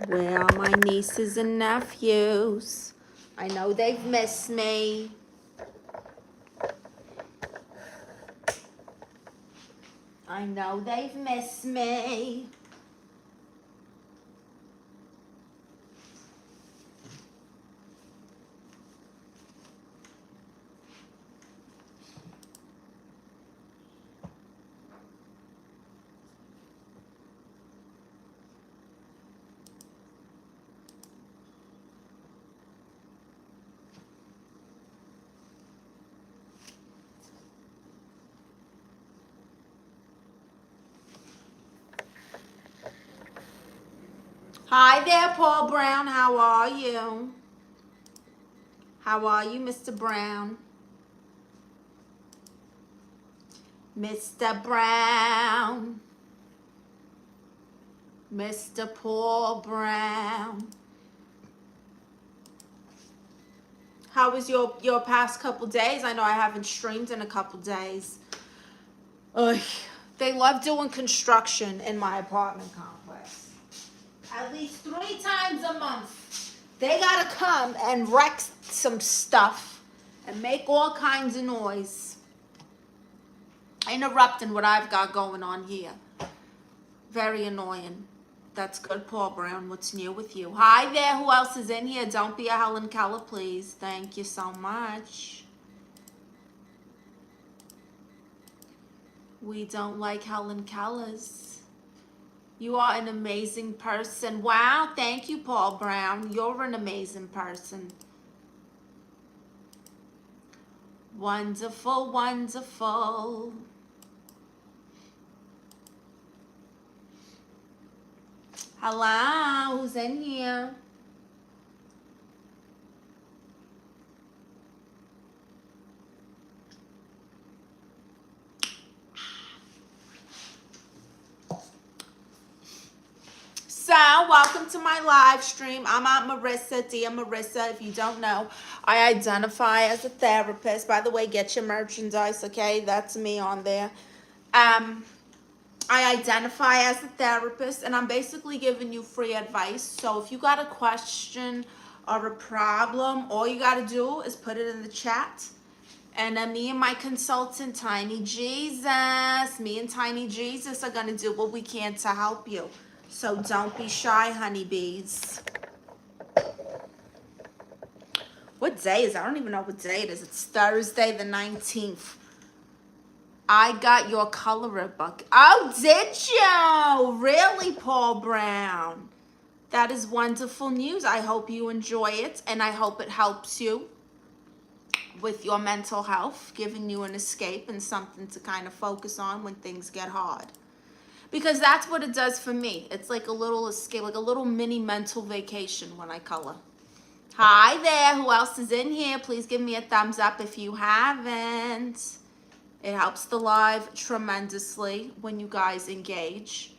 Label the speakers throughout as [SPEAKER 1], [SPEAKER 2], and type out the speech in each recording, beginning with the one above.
[SPEAKER 1] Where are my nieces and nephews? I know they've missed me. I know they've missed me. Hi there, Paul Brown. How are you? How are you, Mr. Brown? Mr. Brown. Mr. Paul Brown. How was your past couple days? I know I haven't streamed in a couple days. Ugh. They love doing construction in my apartment complex. At least 3 times a month. They gotta come and wreck some stuff and make all kinds of noise. Interrupting what I've got going on here. Very annoying. That's good, Paul Brown. What's new with you? Hi there. Who else is in here? Don't be a Helen Keller, please. Thank you so much. We don't like Helen Kellers. You are an amazing person. Wow. Thank you, Paul Brown. You're an amazing person. Wonderful, wonderful. Hello, who's in here? So, welcome to my live stream. I'm Aunt Marisa, Tia Marisa. If you don't know, I identify as a therapist. By the way, get your merchandise, okay? That's me on there. I identify as a therapist, and I'm basically giving you free advice. So if you got a question or a problem, all you got to do is put it in the chat. And then me and my consultant, Tiny Jesus, me and Tiny Jesus are going to do what we can to help you. So don't be shy, honeybees. What day is it? I don't even know what day it is. It's Thursday the 19th. I got your colorer book. Oh, did you? Really, Paul Brown? That is wonderful news. I hope you enjoy it, and I hope it helps you with your mental health, giving you an escape and something to kind of focus on when things get hard. Because that's what it does for me. It's like a little escape, like a little mini mental vacation when I color. Hi there. Who else is in here? Please give me a thumbs up if you haven't. It helps the live tremendously when you guys engage.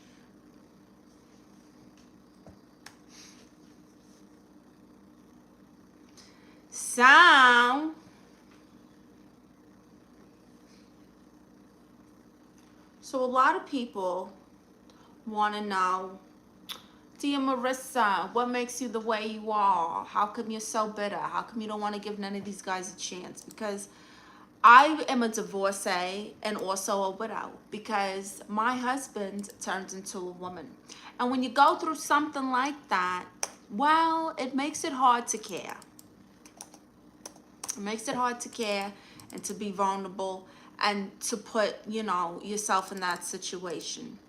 [SPEAKER 1] So a lot of people want to know, Tia Marisa, what makes you the way you are? How come you're so bitter? How come you don't want to give none of these guys a chance? Because I am a divorcee and also a widow because my husband turned into a woman. And when you go through something like that, well, it makes it hard to care. It makes it hard to care and to be vulnerable and to put, you know, yourself in that situation.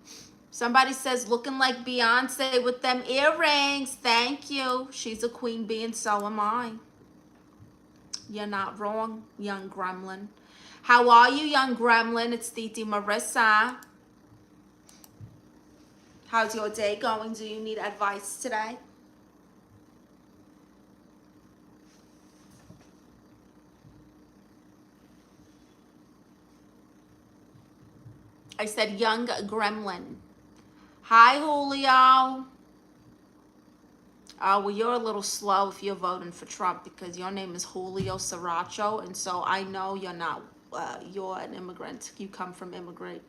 [SPEAKER 1] Somebody says, looking like Beyonce with them earrings. Thank you. She's a queen bee and so am I. You're not wrong, young gremlin. How are you, young gremlin? It's Titi Marisa. How's your day going? Do you need advice today? I said young gremlin. Hi, Julio. Well, you're a little slow if you're voting for Trump because your name is Julio Sriracha, and so I know you're not, you're an immigrant. You come from immigrant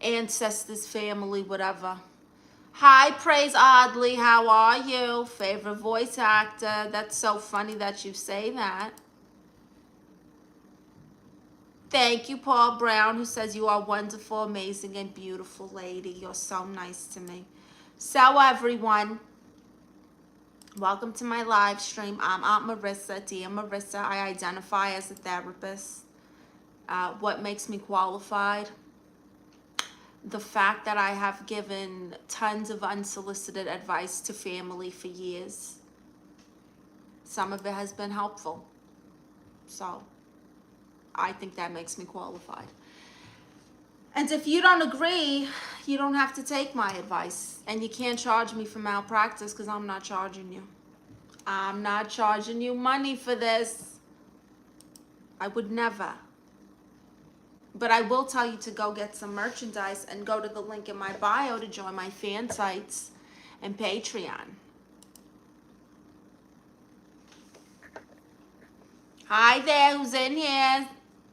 [SPEAKER 1] ancestors, family, whatever. Hi, Praise Oddly. How are you? Favorite voice actor. That's so funny that you say that. Thank you, Paul Brown, who says you are wonderful, amazing, and beautiful lady. You're so nice to me. So, everyone, welcome to my live stream. I'm Aunt Marisa, Tia Marisa. I identify as a therapist. What makes me qualified? The fact that I have given tons of unsolicited advice to family for years. Some of it has been helpful. So I think that makes me qualified. And if you don't agree, you don't have to take my advice. And you can't charge me for malpractice because I'm not charging you. I'm not charging you money for this. I would never. But I will tell you to go get some merchandise and go to the link in my bio to join my fan sites and Patreon. Hi there, who's in here?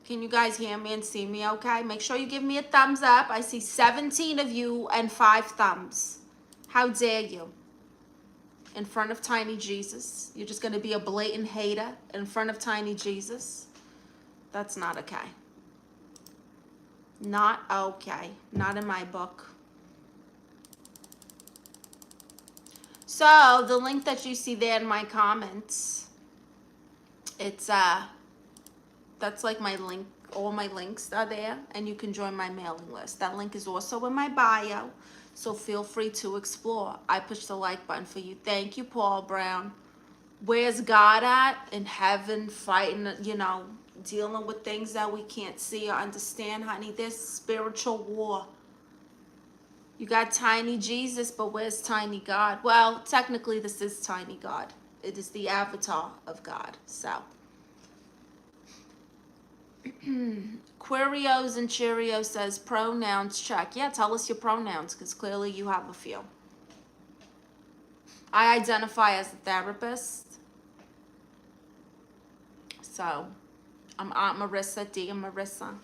[SPEAKER 1] Can you guys hear me and see me okay? Make sure you give me a thumbs up. I see 17 of you and 5 thumbs. How dare you? In front of Tiny Jesus. You're just going to be a blatant hater in front of Tiny Jesus. That's not okay. Not okay. Not in my book. So, the link that you see there in my comments, it's, that's like my link. All my links are there, and you can join my mailing list. That link is also in my bio, so feel free to explore. I push the like button for you. Thank you, Paul Brown. Where's God at? In heaven, fighting, dealing with things that we can't see or understand, honey. There's spiritual war. You got Tiny Jesus, but where's Tiny God? Well, technically, this is Tiny God. It is the avatar of God, so. Quirios and Cheerios says pronouns check. Yeah, tell us your pronouns because clearly you have a few. I identify as a therapist. So, I'm Aunt Marisa, Tia Marisa.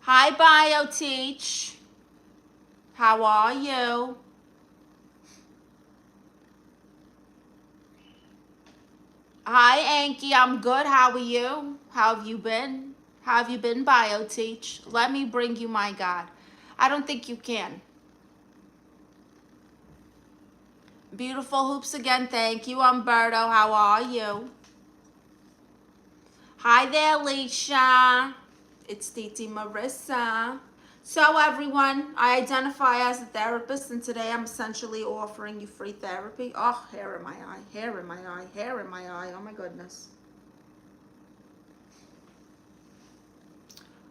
[SPEAKER 1] Hi, BioTeach. How are you? Hi, Anki. I'm good. How are you? How have you been? How have you been, BioTeach? Let me bring you my God. I don't think you can. Beautiful hoops again. Thank you, Umberto. How are you? Hi there, Alicia. It's Titi Marisa. So everyone, I identify as a therapist, and today I'm essentially offering you free therapy. Oh, hair in my eye, hair in my eye, hair in my eye. Oh my goodness.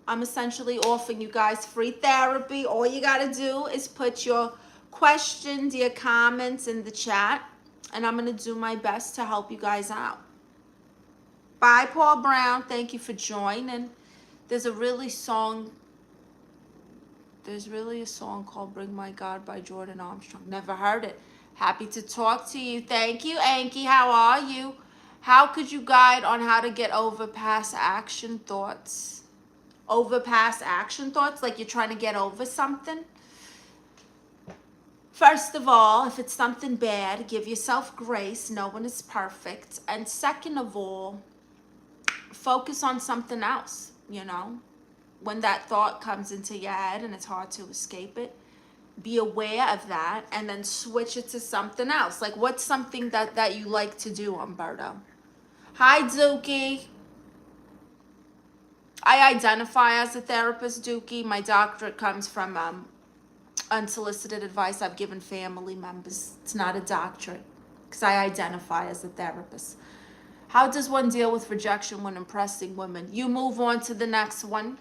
[SPEAKER 1] I'm essentially offering you guys free therapy. All you gotta do is put your questions, your comments in the chat, and I'm gonna do my best to help you guys out. Bye, Paul Brown. Thank you for joining. There's really a song called Bring My God by Jordan Armstrong. Never heard it. Happy to talk to you. Thank you, Anki. How are you? How could you guide on how to get over past action thoughts? Over past action thoughts? Like you're trying to get over something? First of all, if it's something bad, give yourself grace. No one is perfect. And second of all, focus on something else, When that thought comes into your head and it's hard to escape it, be aware of that and then switch it to something else. Like what's something that you like to do, Umberto? Hi, Dookie. I identify as a therapist, Dookie. My doctorate comes from unsolicited advice I've given family members. It's not a doctorate because I identify as a therapist. How does one deal with rejection when impressing women? You move on to the next one.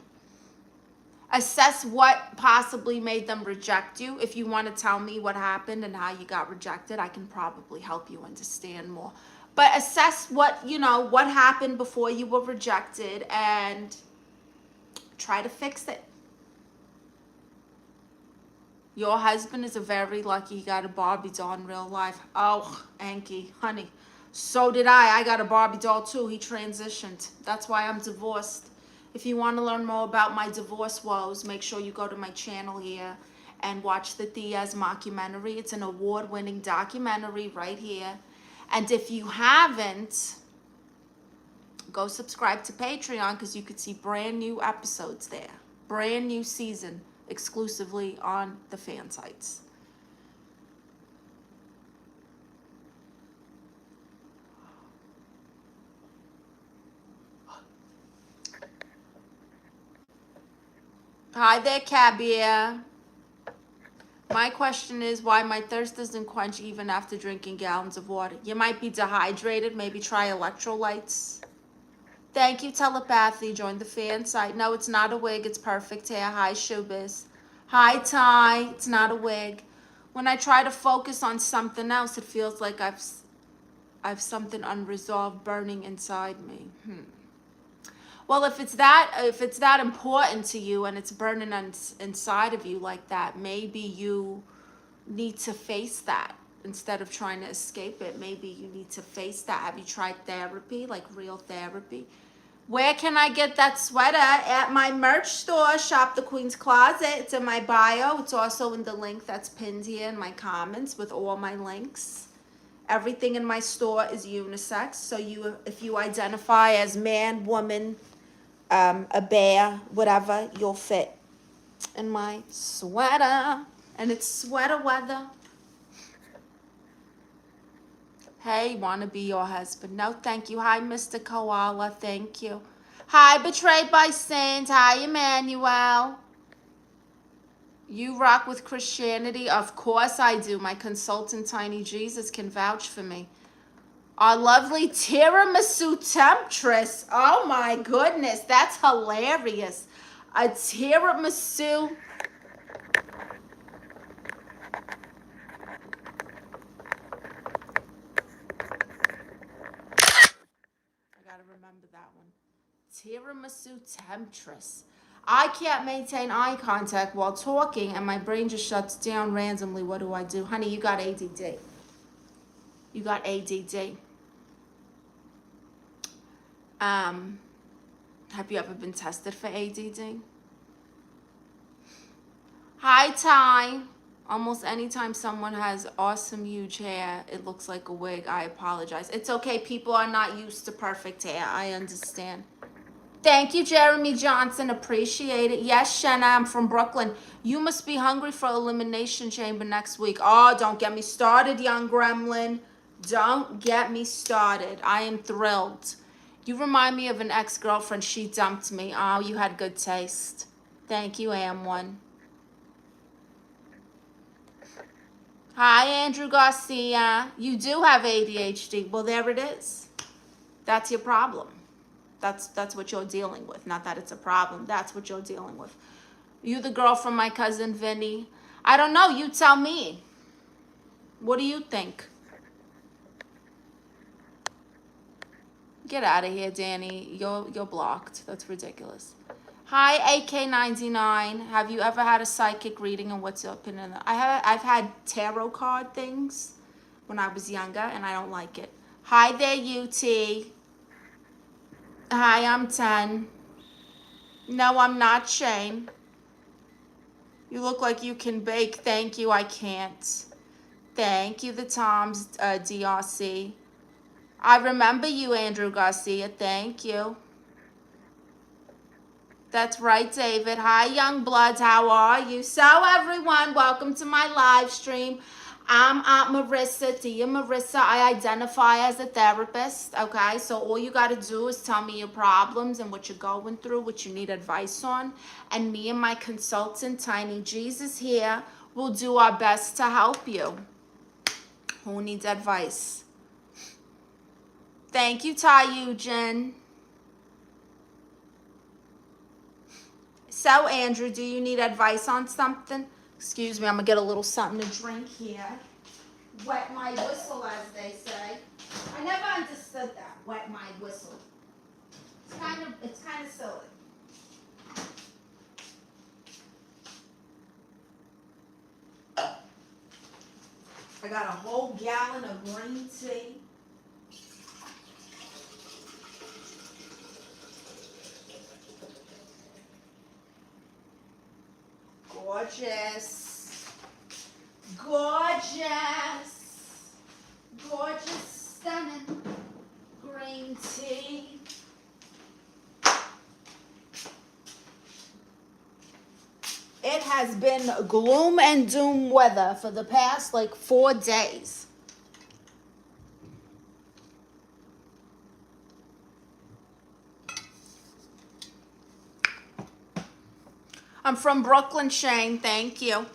[SPEAKER 1] Assess what possibly made them reject you. If you want to tell me what happened and how you got rejected, I can probably help you understand more. But assess what happened before you were rejected and try to fix it. Your husband is a very lucky, he got a Barbie doll in real life. Oh, Anki, honey. So did I. I got a Barbie doll too. He transitioned. That's why I'm divorced. If you want to learn more about my divorce woes, make sure you go to my channel here and watch the Tia's mockumentary. It's an award-winning documentary right here. And if you haven't, go subscribe to Patreon because you could see brand new episodes there. Brand new season exclusively on the fan sites. Hi there, Cabia. My question is why my thirst doesn't quench even after drinking gallons of water. You might be dehydrated. Maybe try electrolytes. Thank you, Telepathy. Join the fan site. No, it's not a wig. It's perfect hair. Hi, Showbiz. Hi, Ty. It's not a wig. When I try to focus on something else, it feels like I've something unresolved burning inside me. Well, if it's that important to you and it's burning inside of you like that, maybe you need to face that instead of trying to escape it. Maybe you need to face that. Have you tried therapy, like real therapy? Where can I get that sweater? At my merch store, Shop the Queen's Closet. It's in my bio. It's also in the link that's pinned here in my comments with all my links. Everything in my store is unisex. So if you identify as man, woman, a bear, whatever, you'll fit in my sweater. And it's sweater weather. Hey, wanna be your husband? No, thank you. Hi, Mr. Koala. Thank you. Hi, Betrayed by Saint. Hi, Emmanuel. You rock with Christianity? Of course I do. My consultant, Tiny Jesus, can vouch for me. Our lovely tiramisu temptress. Oh my goodness, that's hilarious. A tiramisu. I gotta remember that one. Tiramisu temptress. I can't maintain eye contact while talking and my brain just shuts down randomly. What do I do? Honey, you got ADD. You got ADD. Have you ever been tested for ADD? Hi, Ty. Almost anytime someone has awesome huge hair, it looks like a wig. I apologize. It's okay. People are not used to perfect hair. I understand. Thank you, Jeremy Johnson. Appreciate it. Yes, Shenna, I'm from Brooklyn. You must be hungry for Elimination Chamber next week. Oh, don't get me started, young gremlin. Don't get me started. I am thrilled. You remind me of an ex-girlfriend. She dumped me. Oh, you had good taste. Thank you, AM1. Hi, Andrew Garcia. You do have ADHD. Well, there it is. That's your problem. That's what you're dealing with. Not that it's a problem. That's what you're dealing with. You the girl from my cousin Vinny? I don't know. You tell me. What do you think? Get out of here, Danny. You're blocked. That's ridiculous. Hi, AK99. Have you ever had a psychic reading and what's your opinion? I've had tarot card things when I was younger and I don't like it. Hi there, UT. Hi, I'm 10. No, I'm not, Shane. You look like you can bake. Thank you, I can't. Thank you, the Toms, DRC. I remember you, Andrew Garcia. Thank you. That's right, David. Hi, young bloods. How are you? So, everyone, welcome to my live stream. I'm Aunt Marisa, Tia Marisa. I identify as a therapist, okay? So all you got to do is tell me your problems and what you're going through, what you need advice on. And me and my consultant, Tiny Jesus here, will do our best to help you. Who needs advice? Thank you, Ty Eugen. So, Andrew, do you need advice on something? Excuse me, I'm going to get a little something to drink here. Wet my whistle, as they say. I never understood that, wet my whistle. It's kind of silly. I got a whole gallon of green tea. Gorgeous. Gorgeous. Gorgeous, stunning. Green tea. It has been gloom and doom weather for the past like 4 days. I'm from Brooklyn, Shane. Thank you.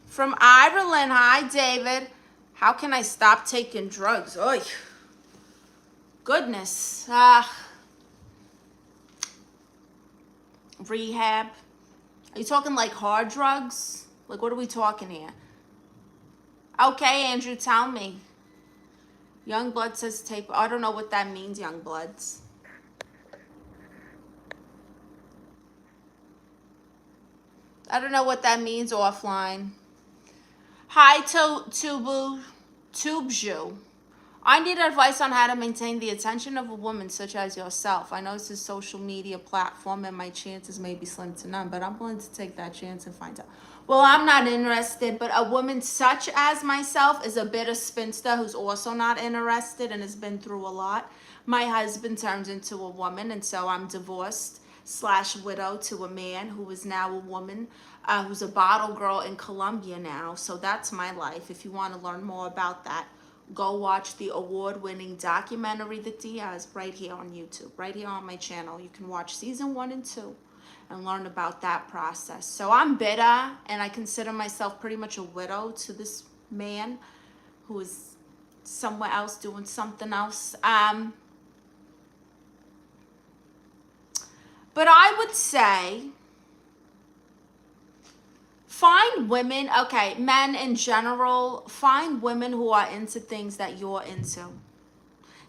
[SPEAKER 1] From Ireland. Hi, David. How can I stop taking drugs? Oy. Goodness. Rehab. Are you talking like hard drugs? Like, what are we talking here? Okay, Andrew, tell me. Young Blood says tape. I don't know what that means, Young Bloods. I don't know what that means offline. Hi, Tubju. I need advice on how to maintain the attention of a woman such as yourself. I know it's a social media platform and my chances may be slim to none, but I'm willing to take that chance and find out. Well, I'm not interested, but a woman such as myself is a bitter spinster who's also not interested and has been through a lot. My husband turned into a woman, and so I'm divorced / widow to a man who is now a woman, who's a bottle girl in Colombia now. So that's my life. If you want to learn more about that, go watch the award-winning documentary The Diaz right here on YouTube, right here on my channel. You can watch season 1 and 2 and learn about that process. So I'm bitter, and I consider myself pretty much a widow to this man who is somewhere else doing something else. But I would say find women, okay, men in general, find women who are into things that you're into.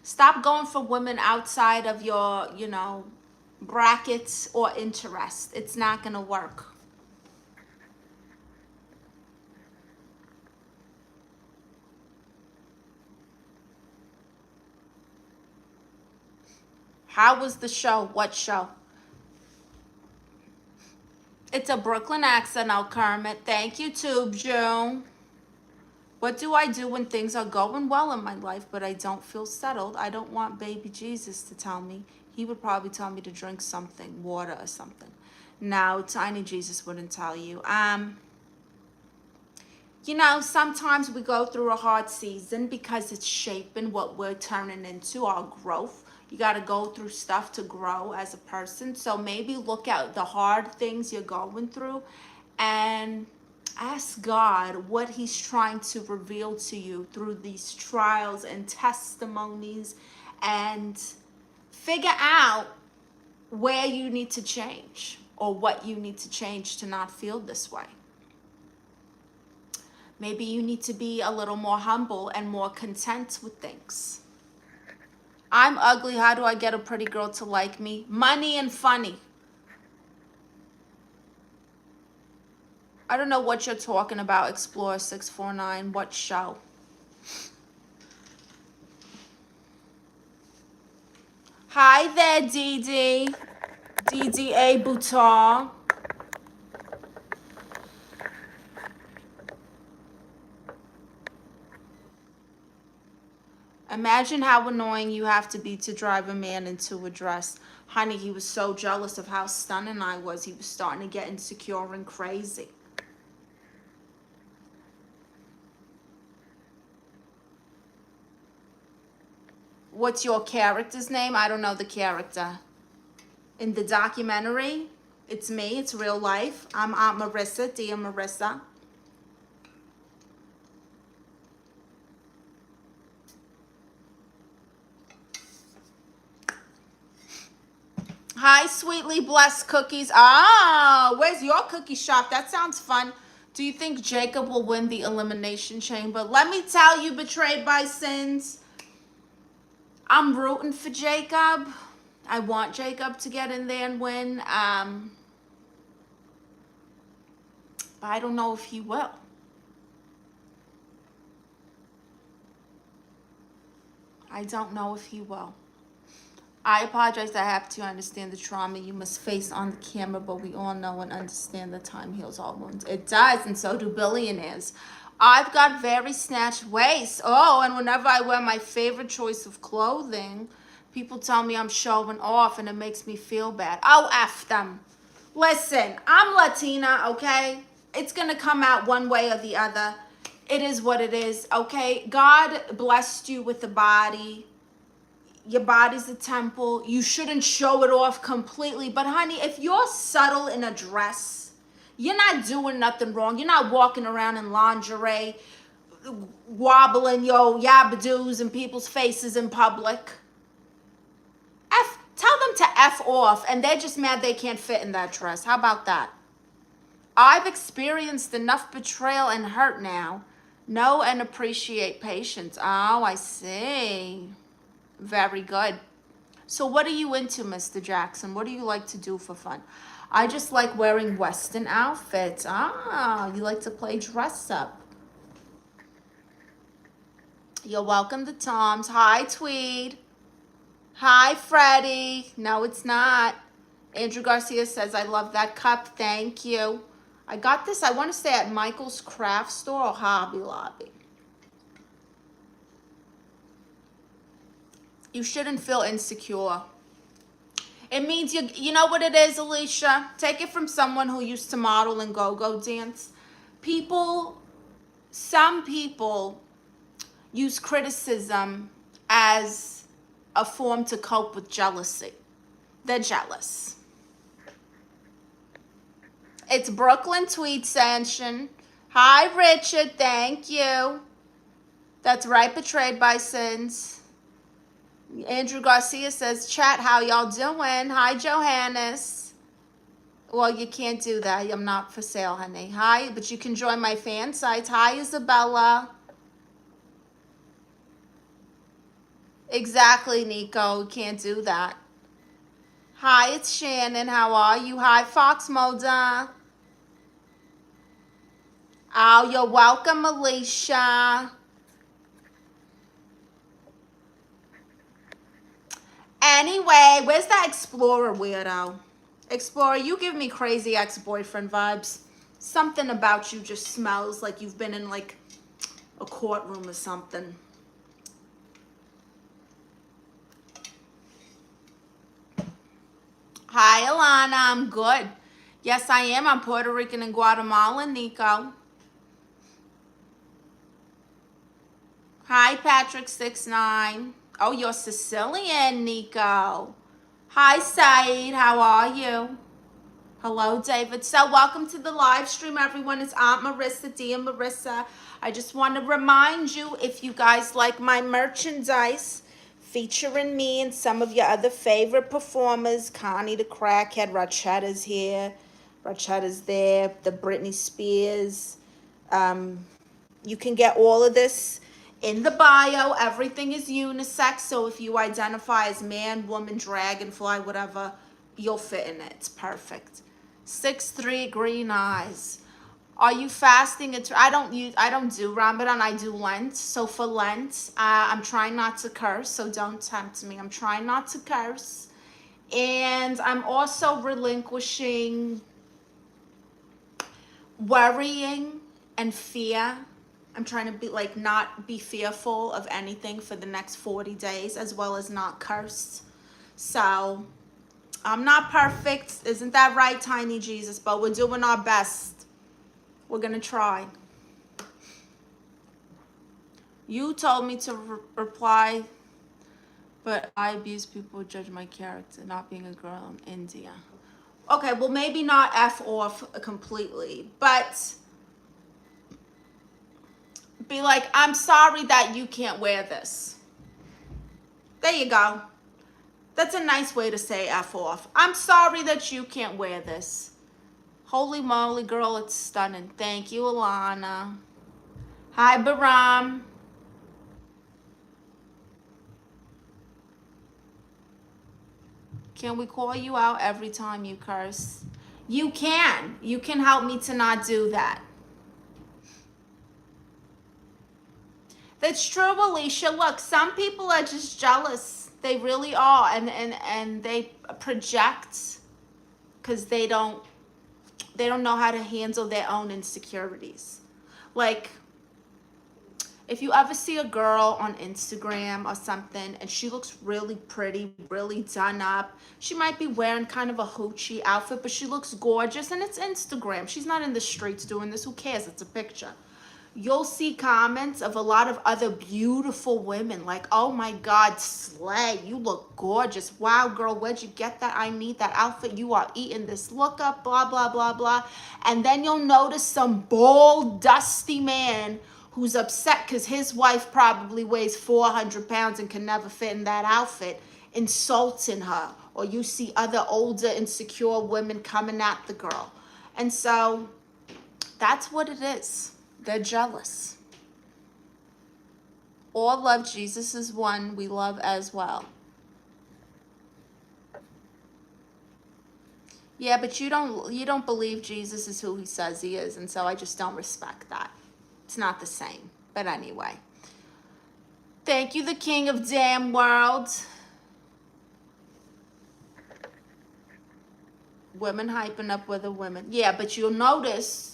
[SPEAKER 1] Stop going for women outside of your, brackets or interests. It's not going to work. How was the show? What show? It's a Brooklyn accent, I'll Kermit. Thank you, Tube Joe. What do I do when things are going well in my life, but I don't feel settled? I don't want baby Jesus to tell me. He would probably tell me to drink something, water or something. No, tiny Jesus wouldn't tell you. Sometimes we go through a hard season because it's shaping what we're turning into, our growth. You got to go through stuff to grow as a person. So maybe look at the hard things you're going through and ask God what he's trying to reveal to you through these trials and testimonies, and figure out where you need to change or what you need to change to not feel this way. Maybe you need to be a little more humble and more content with things. I'm ugly. How do I get a pretty girl to like me? Money and funny. I don't know what you're talking about, Explorer 649. What show? Hi there, Dee DDA Boutar. Imagine how annoying you have to be to drive a man into a dress. Honey, he was so jealous of how stunning I was. He was starting to get insecure and crazy. What's your character's name? I don't know the character. In the documentary, it's me. It's real life. I'm Aunt Marisa, Tia Marisa. Hi, Sweetly Blessed Cookies. Where's your cookie shop? That sounds fun. Do you think Jacob will win the Elimination Chamber? Let me tell you, Betrayed by Sins, I'm rooting for Jacob. I want Jacob to get in there and win. But I don't know if he will. I don't know if he will. I apologize. I have to understand the trauma you must face on the camera, but we all know and understand that time heals all wounds. It does, and so do billionaires. I've got very snatched waist. Oh, and whenever I wear my favorite choice of clothing, people tell me I'm showing off, and it makes me feel bad. Oh, F them. Listen, I'm Latina, okay? It's going to come out one way or the other. It is what it is, okay? God blessed you with a body. Your body's a temple. You shouldn't show it off completely. But honey, if you're subtle in a dress, you're not doing nothing wrong. You're not walking around in lingerie, wobbling your yabadoos in people's faces in public. Tell them to F off, and they're just mad they can't fit in that dress. How about that? I've experienced enough betrayal and hurt now. Know and appreciate patience. Oh, I see. Very good. So what are you into, Mr. Jackson? What do you like to do for fun? I just like wearing Western outfits. Ah, you like to play dress up. You're welcome to Tom's. Hi, Tweed. Hi, Freddie. No, it's not. Andrew Garcia says, I love that cup. Thank you. I got this, I want to say, at Michael's Craft Store or Hobby Lobby. You shouldn't feel insecure. It means you know what it is, Alicia? Take it from someone who used to model and go-go dance. Some people use criticism as a form to cope with jealousy. They're jealous. It's Brooklyn Tweed Sanction. Hi, Richard. Thank you. That's right, betrayed by sins. Andrew Garcia says, chat, how y'all doing? Hi, Johannes. Well, you can't do that. I'm not for sale, honey. Hi, but you can join my fan sites. Hi, Isabella. Exactly, Nico. We can't do that. Hi, it's Shannon. How are you? Hi, Fox Moda. Oh, you're welcome, Alicia. Anyway, where's that Explorer weirdo? Explorer, you give me crazy ex-boyfriend vibes. Something about you just smells like you've been in like a courtroom or something. Hi, Alana. I'm good. Yes, I am. I'm Puerto Rican and Guatemalan, Nico. Hi, Patrick69. Oh, you're Sicilian, Nico. Hi, Saeed. How are you? Hello, David. So welcome to the live stream, everyone. It's Aunt Marisa, Tia Marisa. I just want to remind you, if you guys like my merchandise featuring me and some of your other favorite performers, Connie the Crackhead, Rachetta's here, Rachetta's there, the Britney Spears. You can get all of this in the bio. Everything is unisex, so if you identify as man, woman, dragonfly, whatever, you'll fit in it. It's perfect. 6'3" green eyes. Are you fasting? I don't do Ramadan. I do Lent. So for Lent, I'm trying not to curse. So don't tempt me. I'm trying not to curse, and I'm also relinquishing worrying and fear. I'm trying to be like not be fearful of anything for the next 40 days, as well as not curse. So I'm not perfect. Isn't that right, Tiny Jesus? But we're doing our best. We're going to try. You told me to reply, but I abuse people who judge my character, not being a girl in India. Okay, well, maybe not F off completely, but be like, I'm sorry that you can't wear this. There you go. That's a nice way to say F off. I'm sorry that you can't wear this. Holy moly, girl, it's stunning. Thank you, Alana. Hi, Baram. Can we call you out every time you curse? You can. You can help me to not do that. That's true, Alicia. Look, some people are just jealous. They really are. And they project because they don't know how to handle their own insecurities. Like, if you ever see a girl on Instagram or something and she looks really pretty, really done up, she might be wearing kind of a hoochie outfit, but she looks gorgeous, and it's Instagram. She's not in the streets doing this. Who cares? It's a picture. You'll see comments of a lot of other beautiful women like, oh my God, slay, you look gorgeous. Wow, girl, where'd you get that? I need that outfit. You are eating this look up, blah, blah, blah, blah. And then you'll notice some bald, dusty man who's upset because his wife probably weighs 400 pounds and can never fit in that outfit, insulting her. Or you see other older, insecure women coming at the girl. And so that's what it is. They're jealous. All love Jesus is one we love as well. Yeah, but you don't believe Jesus is who he says he is, and so I just don't respect that. It's not the same. But anyway. Thank you, the King of Damn World. Women hyping up other women. Yeah, but you'll notice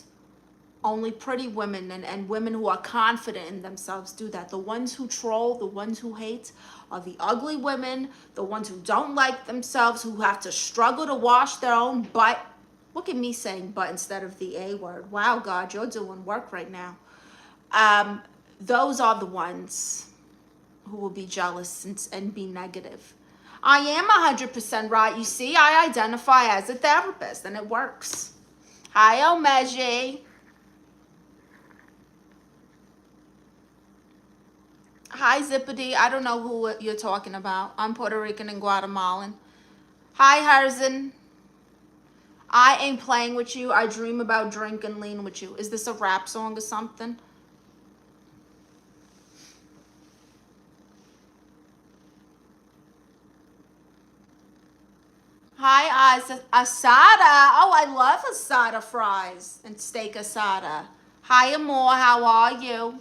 [SPEAKER 1] only pretty women and women who are confident in themselves do that. The ones who troll, the ones who hate, are the ugly women, the ones who don't like themselves, who have to struggle to wash their own butt. Look at me saying butt instead of the A word. Wow, God, you're doing work right now. Those are the ones who will be jealous and be negative. I am 100% right. You see, I identify as a therapist, and it works. Hi, Omeji. Hi, Zippity. I don't know who you're talking about. I'm Puerto Rican and Guatemalan. Hi, Harzin. I ain't playing with you. I dream about drink and lean with you. Is this a rap song or something? Hi, asada. Oh, I love asada fries and steak asada. Hi, Amor. How are you?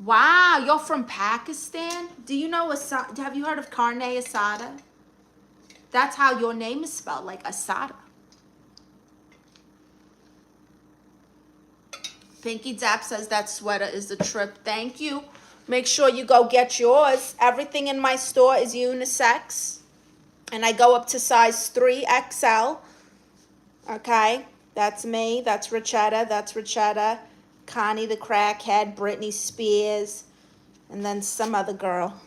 [SPEAKER 1] Wow, you're from Pakistan? Do you know asada? Have you heard of carne asada? That's how your name is spelled, like asada. Pinky Dap says that sweater is a trip. Thank you. Make sure you go get yours. Everything in my store is unisex. And I go up to size 3XL. Okay? That's me. That's Richetta. That's Richetta. Connie the crackhead. Britney Spears. And then some other girl.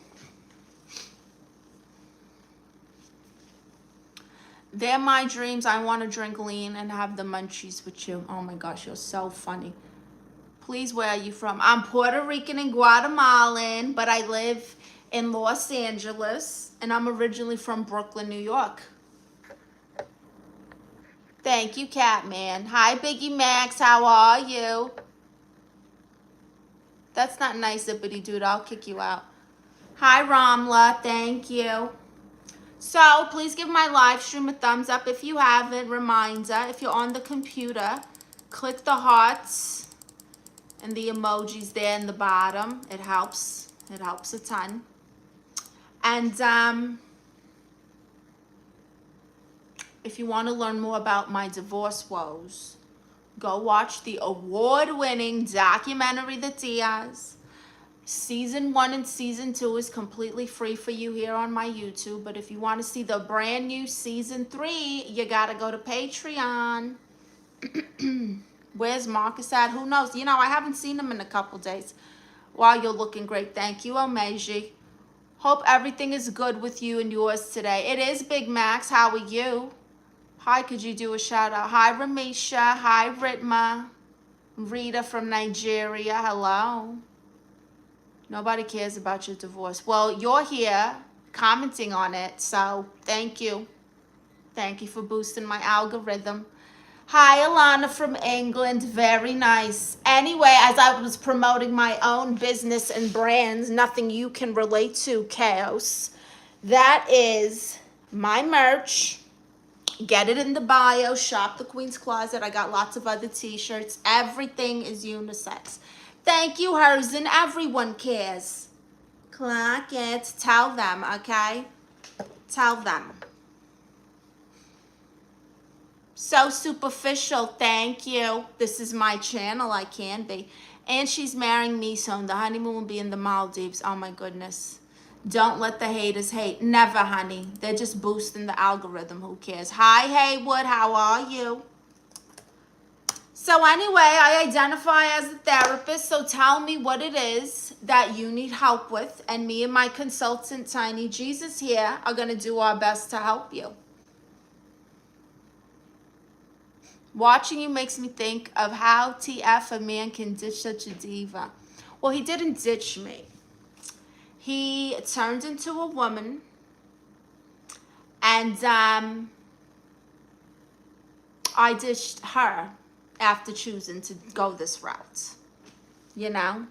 [SPEAKER 1] They're my dreams. I want to drink lean and have the munchies with you. Oh my gosh, you're so funny. Please, where are you from? I'm Puerto Rican and Guatemalan, but I live in Los Angeles, and I'm originally from Brooklyn, New York. Thank you, Catman. Hi, Biggie Max. How are you? That's not nice, Zippity Dude. I'll kick you out. Hi, Ramla. Thank you. So, please give my live stream a thumbs up if you haven't. Reminder, if you're on the computer, click the hearts and the emojis there in the bottom. It helps. It helps a ton. And if you want to learn more about my divorce woes, go watch the award-winning documentary, The Tias. Season 1 and Season 2 is completely free for you here on my YouTube. But if you want to see the brand new Season 3, you got to go to Patreon. Where's Marcus at? Who knows? You know, I haven't seen him in a couple days. Wow, you're looking great. Thank you, Omeji. Hope everything is good with you and yours today. It is, Big Max. How are you? Hi, could you do a shout out? Hi, Ramisha. Hi, Ritma. Rita from Nigeria. Hello. Nobody cares about your divorce. Well, you're here commenting on it, so thank you. Thank you for boosting my algorithm. Hi, Alana from England. Very nice. Anyway, as I was promoting my own business and brands, nothing you can relate to, Chaos. That is my merch. Get it in the bio. Shop the Queen's Closet. I got lots of other t-shirts. Everything is unisex. Thank you, Herzen. Everyone cares. Clock it. Tell them, okay? Tell them. So superficial. Thank you. This is my channel. I can be. And she's marrying me soon. The honeymoon will be in the Maldives. Oh my goodness. Don't let the haters hate. Never, honey. They're just boosting the algorithm. Who cares? Hi, Haywood. How are you? So anyway, I identify as a therapist. So tell me what it is that you need help with. And me and my consultant, Tiny Jesus here, are going to do our best to help you. Watching you makes me think of how TF a man can ditch such a diva. Well, he didn't ditch me. He turned into a woman, and I ditched her after choosing to go this route. You know?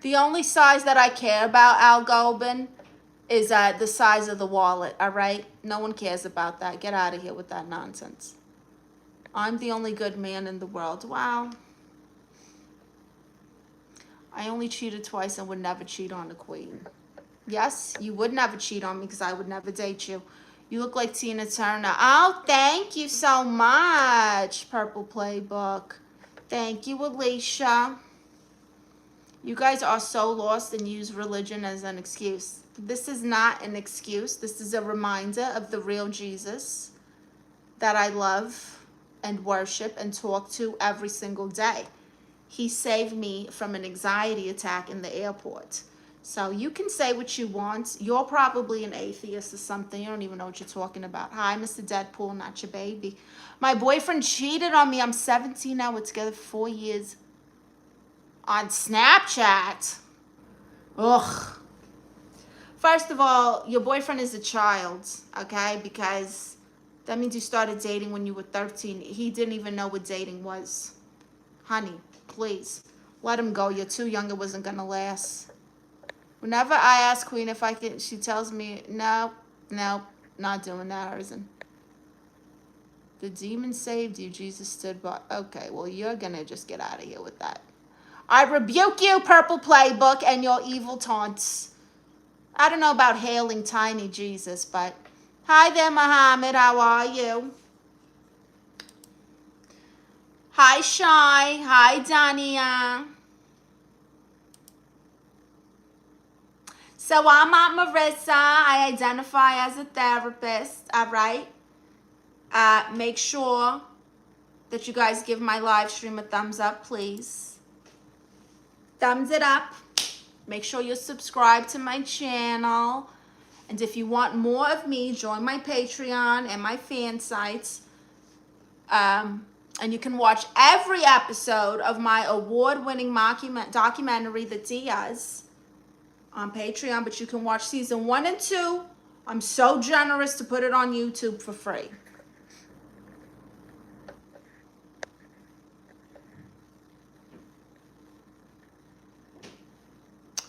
[SPEAKER 1] The only size that I care about, Al Gobin, is the size of the wallet, all right? No one cares about that. Get out of here with that nonsense. I'm the only good man in the world. Wow. I only cheated twice and would never cheat on a queen. Yes, you would never cheat on me because I would never date you. You look like Tina Turner. Oh, thank you so much, Purple Playbook. Thank you, Alicia. You guys are so lost and use religion as an excuse. This is not an excuse. This is a reminder of the real Jesus that I love and worship and talk to every single day. He saved me from an anxiety attack in the airport. So you can say what you want. You're probably an atheist or something. You don't even know what you're talking about. Hi, Mr. Deadpool, not your baby. My boyfriend cheated on me. I'm 17 now. We're together for 4 years. On Snapchat. Ugh. First of all, your boyfriend is a child, okay? Because that means you started dating when you were 13. He didn't even know what dating was. Honey, please, let him go. You're too young. It wasn't going to last. Whenever I ask Queen if I can, she tells me, no, not doing that, Arisen. The demon saved you. Jesus stood by. Okay, well, you're going to just get out of here with that. I rebuke you, Purple Playbook, and your evil taunts. I don't know about hailing Tiny Jesus, but hi there, Muhammad. How are you? Hi, Shy. Hi, Dania. So I'm Aunt Marisa. I identify as a therapist, all right? Make sure that you guys give my live stream a thumbs up, please. Thumbs it up. Make sure you're subscribed to my channel. And if you want more of me, join my Patreon and my fan sites. And you can watch every episode of my award-winning documentary, The Diaz, on Patreon. But you can watch season 1 and 2. I'm so generous to put it on YouTube for free.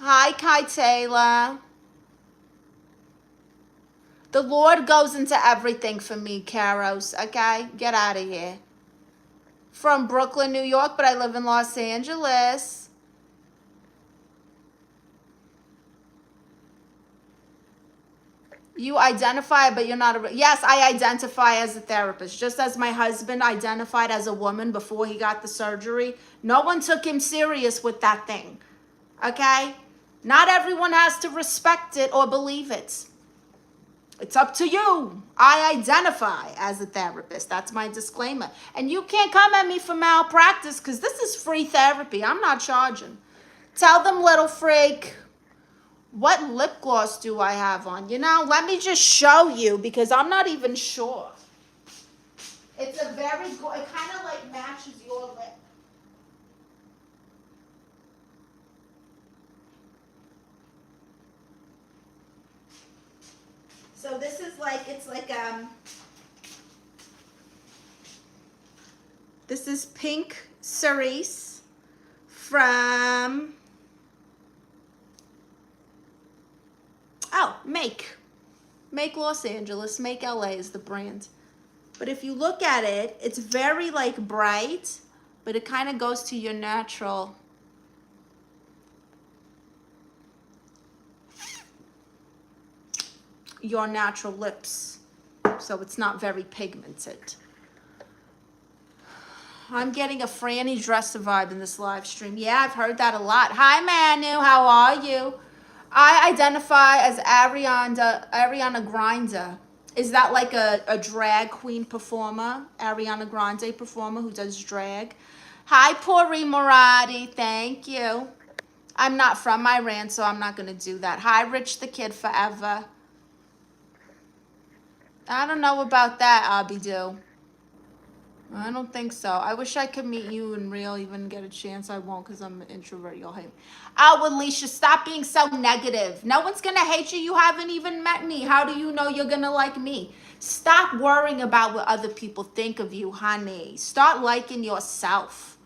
[SPEAKER 1] Hi, Kai Taylor. The Lord goes into everything for me, Caros, okay? Get out of here. From Brooklyn, New York, but I live in Los Angeles. You identify, but you're not a... Yes, I identify as a therapist. Just as my husband identified as a woman before he got the surgery. No one took him serious with that thing, okay? Not everyone has to respect it or believe it. It's up to you. I identify as a therapist. That's my disclaimer. And you can't come at me for malpractice because this is free therapy. I'm not charging. Tell them, little freak, what lip gloss do I have on? You know, let me just show you because I'm not even sure. It's a very good, it kind of like matches your lip. So this is like, it's like, this is Pink Cerise from, Make Los Angeles. Make LA is the brand. But if you look at it, it's very like bright, but it kind of goes to your natural. your natural lips. So it's not very pigmented. I'm getting a Franny Dresser vibe in this live stream. Yeah, I've heard that a lot. Hi, Manu. How are you? I identify as Ariana Grande. Is that like a drag queen performer? Ariana Grande performer who does drag? Hi, Puri Moradi. Thank you. I'm not from Iran, so I'm not going to do that. Hi, Rich the Kid Forever. I don't know about that, Abidu. I don't think so. I wish I could meet you in real, even get a chance. I won't because I'm an introvert. You'll hate me. Oh, Alicia, stop being so negative. No one's going to hate you. You haven't even met me. How do you know you're going to like me? Stop worrying about what other people think of you, honey. Start liking yourself.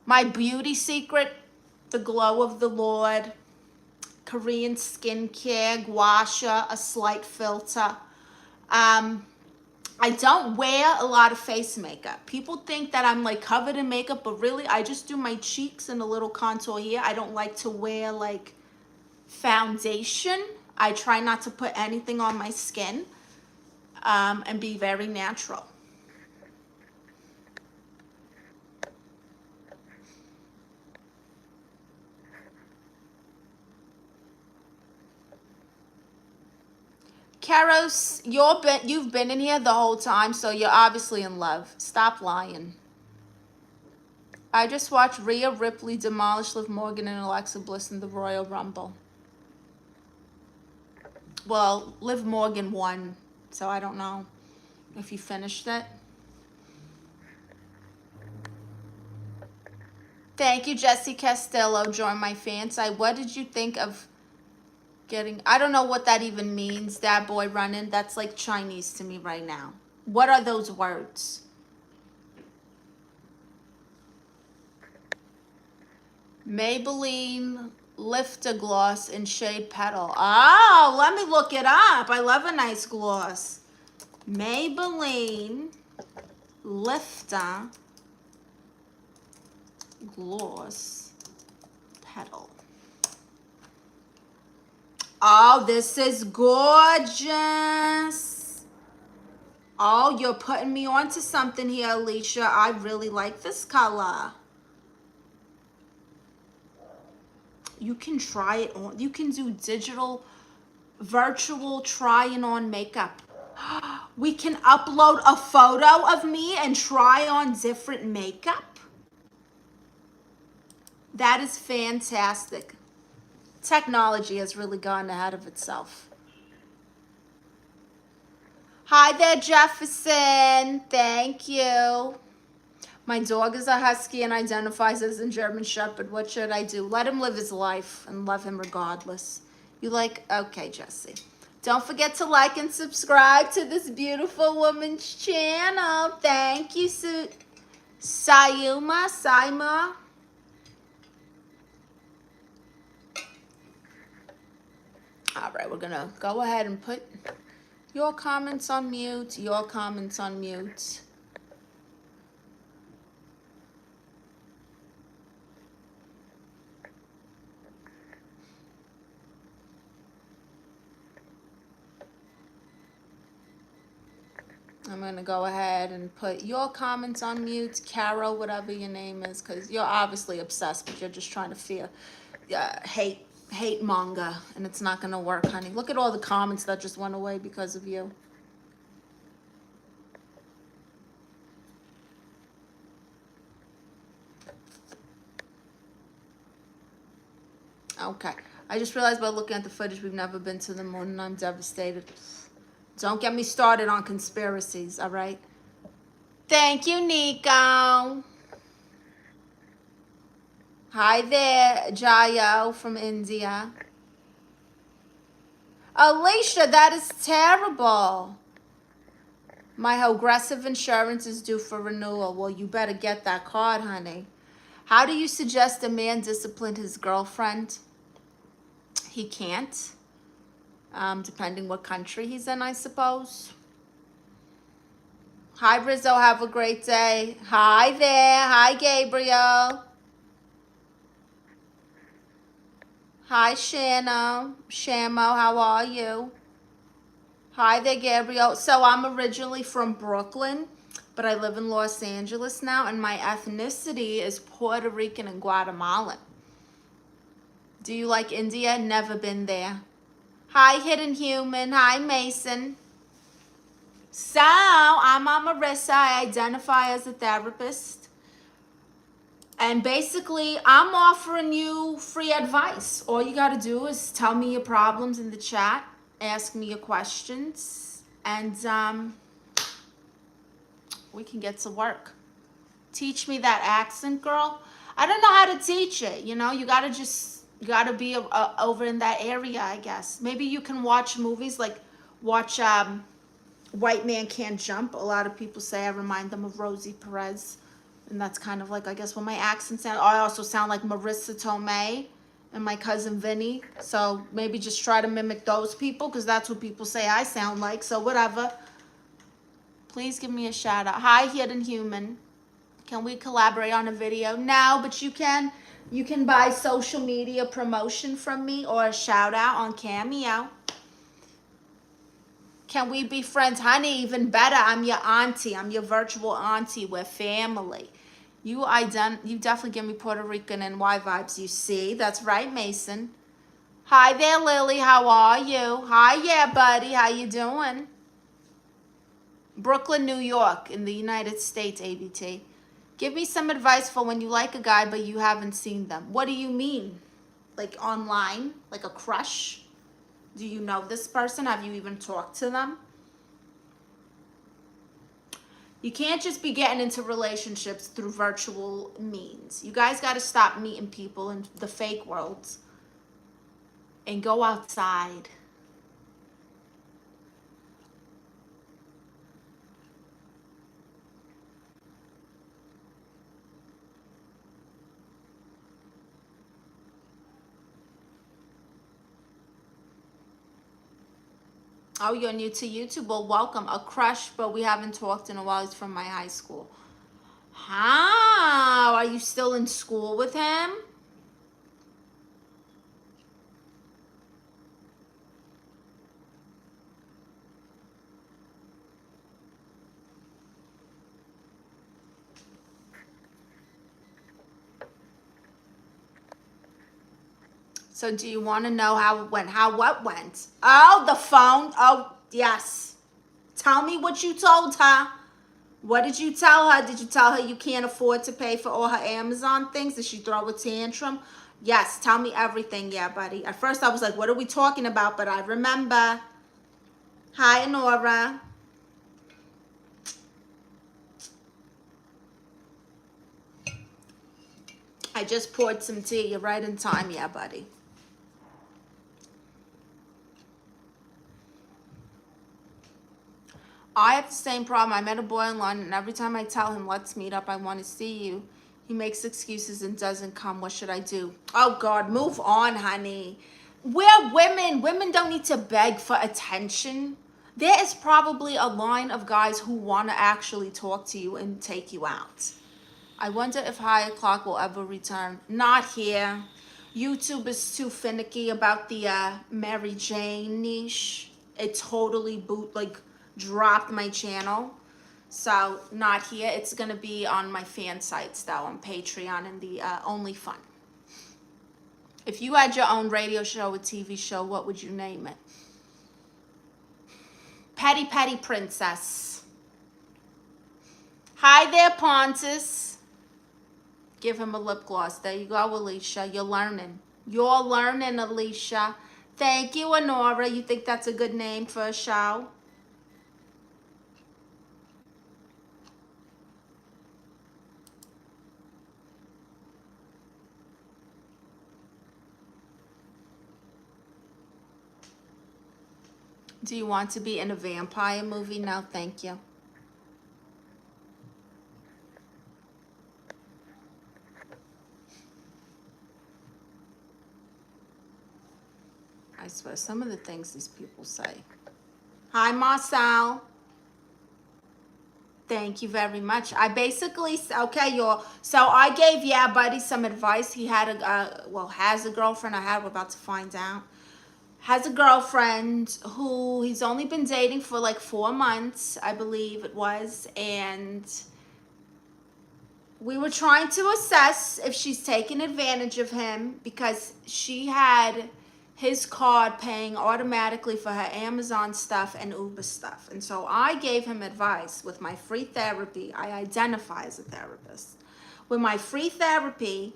[SPEAKER 1] My beauty secret, the glow of the Lord, Korean skincare, gua sha, a slight filter. I don't wear a lot of face makeup. People think that I'm like covered in makeup, but really I just do my cheeks and a little contour here. I don't like to wear like foundation. I try not to put anything on my skin and be very natural. Karos, you've been in here the whole time, so you're obviously in love. Stop lying. I just watched Rhea Ripley demolish Liv Morgan and Alexa Bliss in the Royal Rumble. Well, Liv Morgan won, so I don't know if you finished it. Thank you, Jesse Castillo. Join my fan site. What did you think of getting... I don't know what that even means, that boy running. That's like Chinese to me right now. What are those words? Maybelline Lifter Gloss in shade Petal. Oh, let me look it up. I love a nice gloss. Maybelline Lifter Gloss Petal. Oh, this is gorgeous. Oh, you're putting me onto something here, Alicia. I really like this color. You can try it on. You can do digital, virtual trying on makeup. We can upload a photo of me and try on different makeup. That is fantastic. Technology has really gone ahead of itself. Hi there, Jefferson. Thank you. My dog is a husky and identifies as a German Shepherd. What should I do? Let him live his life and love him regardless. You like... Okay, Jesse. Don't forget to like and subscribe to this beautiful woman's channel. Thank you, Saima. All right, we're going to go ahead and put your comments on mute, your comments on mute. I'm going to go ahead and put your comments on mute, Carol, whatever your name is, because you're obviously obsessed, but you're just trying to hate manga, and it's not going to work, honey. Look at all the comments that just went away because of you. Okay. I just realized by looking at the footage we've never been to the moon, and I'm devastated. Don't get me started on conspiracies, all right? Thank you, Nico. Hi there, Jayo from India. Alicia, that is terrible. My aggressive insurance is due for renewal. Well, you better get that card, honey. How do you suggest a man discipline his girlfriend? He can't. Depending what country he's in, I suppose. Hi, Rizzo. Have a great day. Hi there. Hi, Gabriel. Hi, Shamo. How are you? Hi there, Gabriel. So I'm originally from Brooklyn, but I live in Los Angeles now, and my ethnicity is Puerto Rican and Guatemalan. Do you like India? Never been there. Hi, Hidden Human. Hi, Mason. So I'm Marisa. I identify as a therapist. And basically, I'm offering you free advice. All you got to do is tell me your problems in the chat, ask me your questions, and we can get to work. Teach me that accent, girl. I don't know how to teach it. You know, you got to be over in that area, I guess. Maybe you can watch movies like watch White Man Can't Jump. A lot of people say I remind them of Rosie Perez. And that's kind of like, I guess, what my accent sounds. I also sound like Marisa Tomei and my cousin Vinny. So maybe just try to mimic those people because that's what people say I sound like. So whatever. Please give me a shout out. Hi, Hidden Human. Can we collaborate on a video? No, but you can buy social media promotion from me or a shout out on Cameo. Can we be friends? Honey, even better. I'm your auntie. I'm your virtual auntie. We're family. You definitely give me Puerto Rican and Y vibes, you see. That's right, Mason. Hi there, Lily. How are you? Hi, yeah, buddy. How you doing? Brooklyn, New York, in the United States, ABT. Give me some advice for when you like a guy but you haven't seen them. What do you mean? Like online? Like a crush? Do you know this person? Have you even talked to them? You can't just be getting into relationships through virtual means. You guys got to stop meeting people in the fake world and go outside. Oh, you're new to YouTube? Well, welcome. A crush, but we haven't talked in a while. He's from my high school. How? Are you still in school with him? So do you want to know how it went? What went? Oh, the phone. Oh, yes. Tell me what you told her. What did you tell her? Did you tell her you can't afford to pay for all her Amazon things? Did she throw a tantrum? Yes, tell me everything. Yeah, buddy. At first I was like, what are we talking about? But I remember. Hi, Nora. I just poured some tea. You're right in time. Yeah, buddy. I have the same problem. I met a boy online, and every time I tell him, let's meet up, I want to see you, he makes excuses and doesn't come. What should I do? Oh, God, move on, honey. We're women. Women don't need to beg for attention. There is probably a line of guys who want to actually talk to you and take you out. I wonder if High O'Clock will ever return. Not here. YouTube is too finicky about the Mary Jane niche. It totally dropped my channel. So not here. It's going to be on my fan sites though, on Patreon and the Only Fun. If you had your own radio show or TV show, what would you name it? Petty Petty Princess. Hi there, Pontus. Give him a lip gloss. There you go, Alicia. You're learning. You're learning, Alicia. Thank you, Honora. You think that's a good name for a show? Do you want to be in a vampire movie? No, thank you. I swear, some of the things these people say. Hi, Marcel. Thank you very much. I basically, okay, y'all. So I gave Yeah Buddy some advice. He had has a girlfriend. We're about to find out. has a girlfriend who he's only been dating for like 4 months, I believe it was, and we were trying to assess if she's taking advantage of him because she had his card paying automatically for her Amazon stuff and Uber stuff. And so I gave him advice with my free therapy. I identify as a therapist. With my free therapy,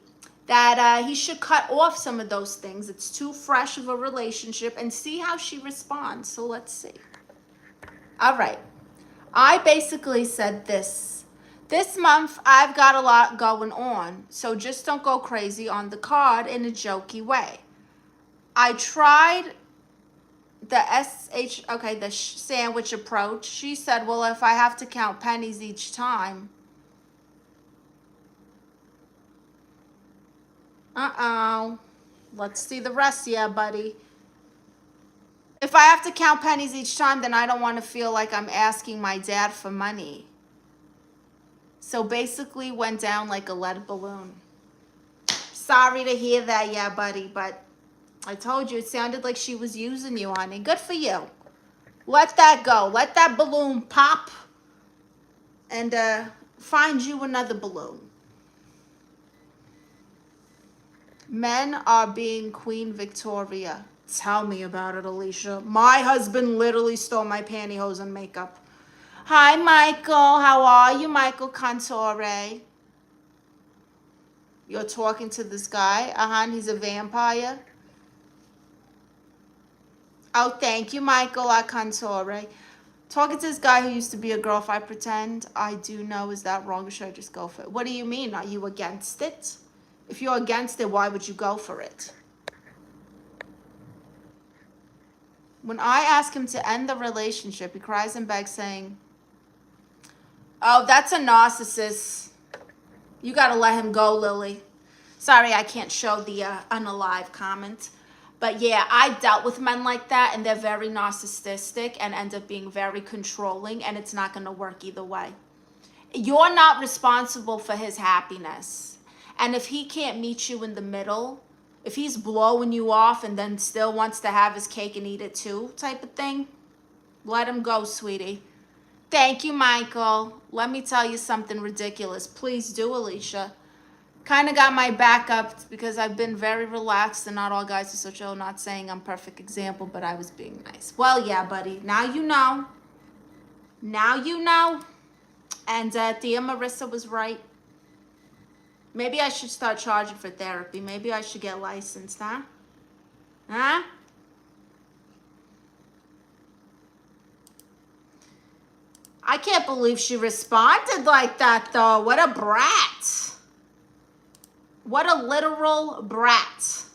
[SPEAKER 1] that he should cut off some of those things. It's too fresh of a relationship, and see how she responds. So let's see. All right. I basically said this. This month, I've got a lot going on, so just don't go crazy on the card in a jokey way. I tried the sandwich approach. She said, well, if I have to count pennies each time. Uh-oh. Let's see the rest. Yeah, buddy. If I have to count pennies each time, then I don't want to feel like I'm asking my dad for money. So basically went down like a lead balloon. Sorry to hear that, yeah, buddy, but I told you it sounded like she was using you, honey. Good for you. Let that go. Let that balloon pop and find you another balloon. Men are being Queen Victoria. Tell me about it, Alicia. My husband literally stole my pantyhose and makeup. Hi, Michael. How are you, Michael Cantore? You're talking to this guy? Uh-huh, he's a vampire. Oh, thank you, Michael Cantore. Talking to this guy who used to be a girl. If I pretend I do know, is that wrong, or should I just go for it? What do you mean? Are you against it? If you're against it, why would you go for it? When I ask him to end the relationship, he cries and begs, saying, oh, that's a narcissist. You got to let him go, Lily. Sorry, I can't show the unalive comment. But yeah, I dealt with men like that, and they're very narcissistic and end up being very controlling, and it's not going to work either way. You're not responsible for his happiness. And if he can't meet you in the middle, if he's blowing you off and then still wants to have his cake and eat it too type of thing, let him go, sweetie. Thank you, Michael. Let me tell you something ridiculous. Please do, Alicia. Kind of got my back up because I've been very relaxed, and not all guys are so chill. Not saying I'm a perfect example, but I was being nice. Well, yeah, buddy. Now you know. Now you know. And Tia Marisa was right. Maybe I should start charging for therapy. Maybe I should get licensed, huh? Huh? I can't believe she responded like that, though. What a brat. What a literal brat.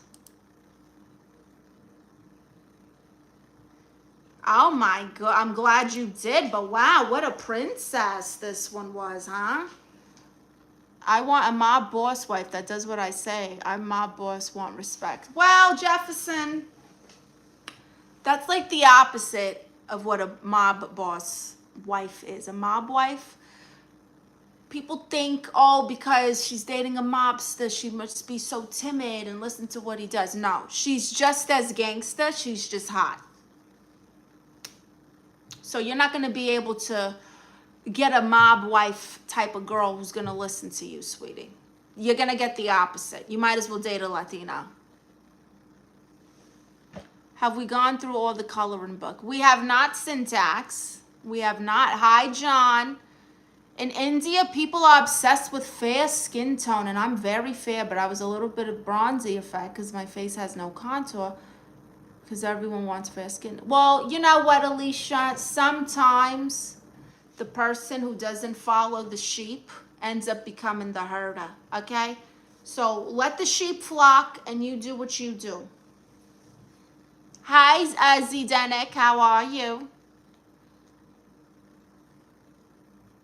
[SPEAKER 1] Oh my God. I'm glad you did, but wow, what a princess this one was, huh? I want a mob boss wife that does what I say. I'm mob boss, want respect. Well, Jefferson, that's like the opposite of what a mob boss wife is. A mob wife, people think, oh, because she's dating a mobster, she must be so timid and listen to what he does. No, she's just as gangster. She's just hot. So you're not going to be able to get a mob wife type of girl who's going to listen to you, sweetie. You're going to get the opposite. You might as well date a Latina. Have we gone through all the coloring book? We have not, syntax. We have not. Hi, John. In India, people are obsessed with fair skin tone, and I'm very fair, but I was a little bit of bronzy effect because my face has no contour, because everyone wants fair skin. Well, you know what, Alicia? Sometimes the person who doesn't follow the sheep ends up becoming the herder, okay? So let the sheep flock, and you do what you do. Hi, Zdenek, how are you?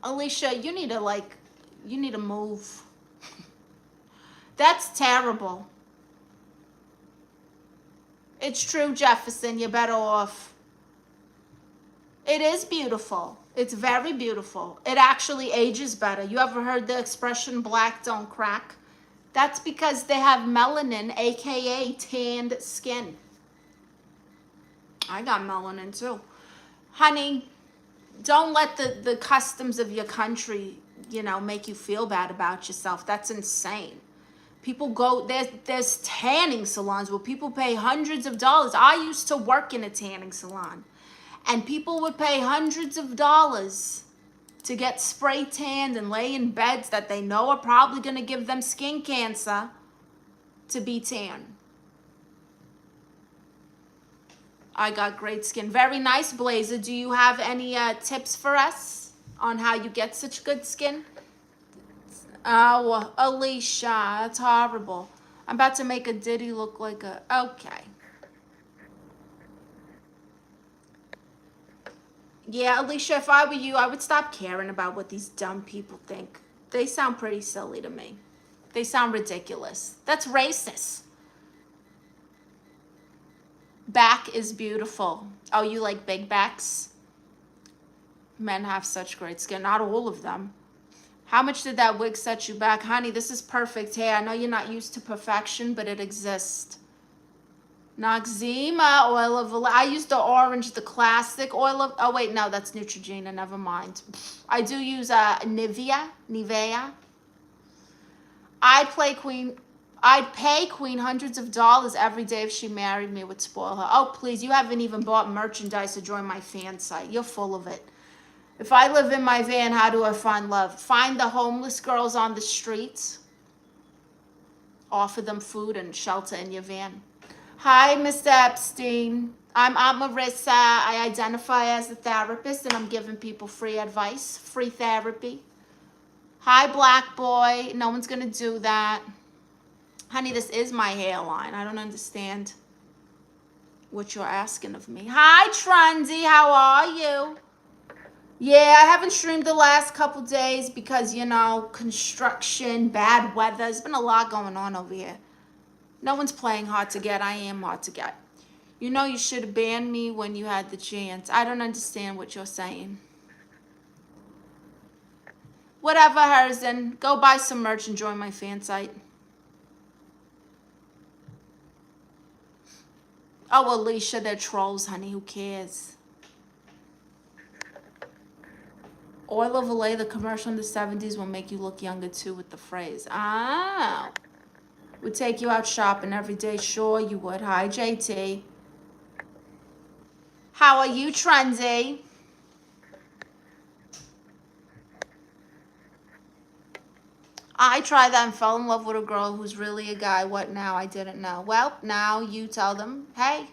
[SPEAKER 1] Alicia, you need to move. That's terrible. It's true, Jefferson, you're better off. It is beautiful. It's very beautiful. It actually ages better. You ever heard the expression black don't crack? That's because they have melanin, aka tanned skin. I got melanin too. Honey, don't let the customs of your country, you know, make you feel bad about yourself. That's insane. People go, there's tanning salons where people pay hundreds of dollars. I used to work in a tanning salon, and people would pay hundreds of dollars to get spray tanned and lay in beds that they know are probably going to give them skin cancer to be tan. I got great skin. Very nice, Blazer. Do you have any tips for us on how you get such good skin? Oh, Alicia, that's horrible. I'm about to make a Diddy look like a... Okay. Yeah, Alicia, if I were you, I would stop caring about what these dumb people think. They sound pretty silly to me. They sound ridiculous. That's racist. Back is beautiful. Oh, you like big backs? Men have such great skin. Not all of them. How much did that wig set you back? Honey, this is perfect hair. I know you're not used to perfection, but it exists. Noxzema, oil of... I use the orange, the classic oil of... Oh, wait, no, that's Neutrogena. Never mind. I do use Nivea. I'd pay Queen hundreds of dollars every day if she married me. It would spoil her. Oh, please, you haven't even bought merchandise to join my fan site. You're full of it. If I live in my van, how do I find love? Find the homeless girls on the streets. Offer them food and shelter in your van. Hi, Mr. Epstein. I'm Aunt Marisa. I identify as a therapist, and I'm giving people free advice, free therapy. Hi, black boy. No one's going to do that. Honey, this is my hairline. I don't understand what you're asking of me. Hi, Trendy. How are you? Yeah, I haven't streamed the last couple days because, you know, construction, bad weather. There's been a lot going on over here. No one's playing hard to get. I am hard to get. You know you should have banned me when you had the chance. I don't understand what you're saying. Whatever, Herzen. Go buy some merch and join my fan site. Oh, Alicia, they're trolls, honey. Who cares? Oil of Olay, the commercial in the 70s will make you look younger too with the phrase. Ah. Would take you out shopping every day. Sure you would. Hi, JT. How are you, Trendy? I tried that and fell in love with a girl who's really a guy. What now? I didn't know. Well, now you tell them, hey,